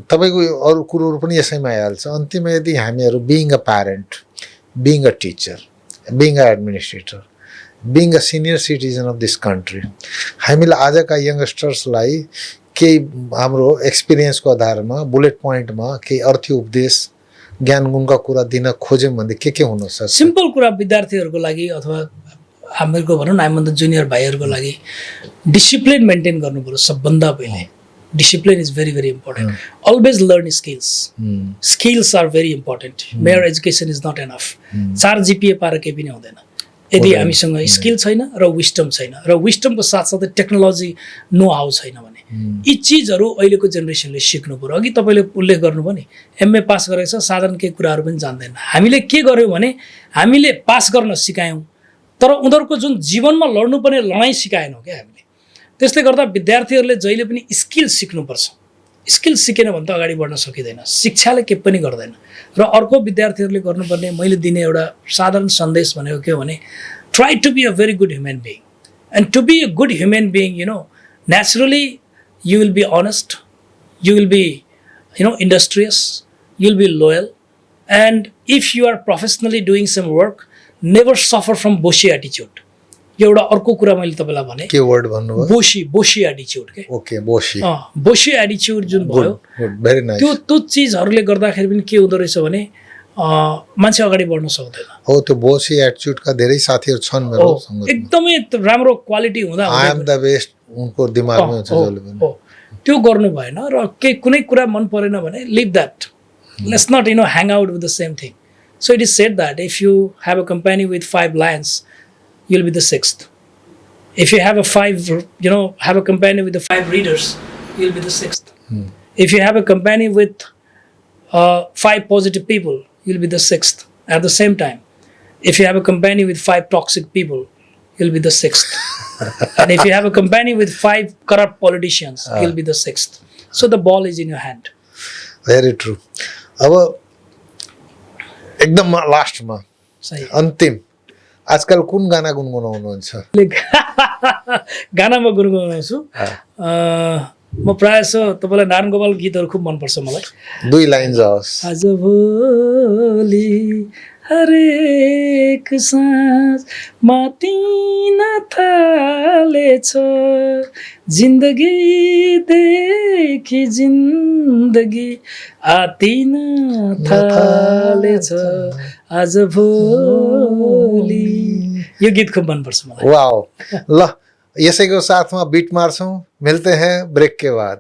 तपाईँको अरू कुरोहरू पनि यसैमा आइहाल्छ। अन्तिममा यदि हामीहरू being a parent, being a teacher, being a administrator, being a senior citizen of this country, हामीले आजका यङ्गस्टर्सलाई केही हाम्रो एक्सपिरियन्सको आधारमा बुलेट पोइन्टमा केही अर्थी उपदेश, ज्ञान गुणका कुरा दिन खोज्यौँ भने के हुन सक्छ? सिम्पल कुरा विद्यार्थीहरूको लागि अथवा हामीहरूको भनौँ न हामीभन्दा जुनियर भाइहरूको लागि डिसिप्लिन मेन्टेन गर्नु पर्यो सबभन्दा पहिले। Discipline is very very important. Always learn skills. Skills are very important. Major education is not enough. 4 GPA पाएर केही पनि हुँदैन यदि हामीसँग स्किल छैन र विस्डम छैन, र विस्डमको साथसाथै टेक्नोलोजी नो हाउ छैन भने। यी चिजहरू अहिलेको जेनेरेसनले सिक्नु पर्यो। अघि तपाईँले उल्लेख गर्नुभयो नि, MA पास गरेको छ, साधारण केही कुराहरू पनि जान्दैन। हामीले के गर्यौँ भने हामीले पास गर्न सिकायौँ, तर उनीहरूको जुन जीवनमा लड्नुपर्ने लडाइँ सिकाएनौँ क्या हामीले। त्यसले गर्दा विद्यार्थीहरूले जहिले पनि स्किल सिक्नुपर्छ। स्किल सिकेन भने त अगाडि बढ्न सकिँदैन। शिक्षाले के पनि गर्दैन। र अर्को विद्यार्थीहरूले गर्नुपर्ने मैले दिने एउटा साधारण सन्देश भनेको के हो भने, try to be a very good human being. And to be a good human being, you know, naturally you will be honest, you will be, you know, industrious, you will be loyal, and if you are professionally doing some work, never suffer from bossy attitude. एउटा अर्को कुरा मैले तपाईँलाई भने, के word भन्नुभयो? बोसी attitude के। Okay, बोसी attitude जुन भयो, भेरी नाइस। त्यो चिजहरूले गर्दाखेरि पनि के हुँदो रहेछ भने मान्छे अगाडि बढ्न सक्दैन। हो, त्यो बोसी एटिट्युडका धेरै साथीहरू छन् मेरो सँग। एकदमै राम्रो क्वालिटी हुँदा आई एम द बेस्ट उनको दिमागमा हुन्छ जहिले पनि। त्यो गर्नु भएन र केही कुनै कुरा मन परेन भने leave that let's not hang out with the same thing so it is said that if you have a company with 5 lions you'll be the 6th. If you have have a company with the 5 readers, you'll be the 6th. If you have a company with 5 positive people, you'll be the 6th. At the same time, if you have a company with 5 toxic people, you'll be the 6th. And if you have a company with 5 corrupt politicians, you'll be the 6th. So the ball is in your hand. Very true. अब एकदम लास्टमा सही अन्तिम आजकल कुन गाना गुनगुनाउनुहुन्छ? गाना म गुनगुनाउँछु म प्रायः जसो तपाईँलाई नारायण गोपाल गीतहरू खुब मनपर्छ मलाई 2 लाइन्स होस्। आज भोलि हरेक साँझ मातिन थालेछ जिन्दगीदेखि जिन्दगी आतिन थालेछ आज भोलि यो गीत खुब मनपर्छ मलाई। वाओ, ल यसैको साथमा बिट मार्छौं, मिलते हैं ब्रेक के बाद।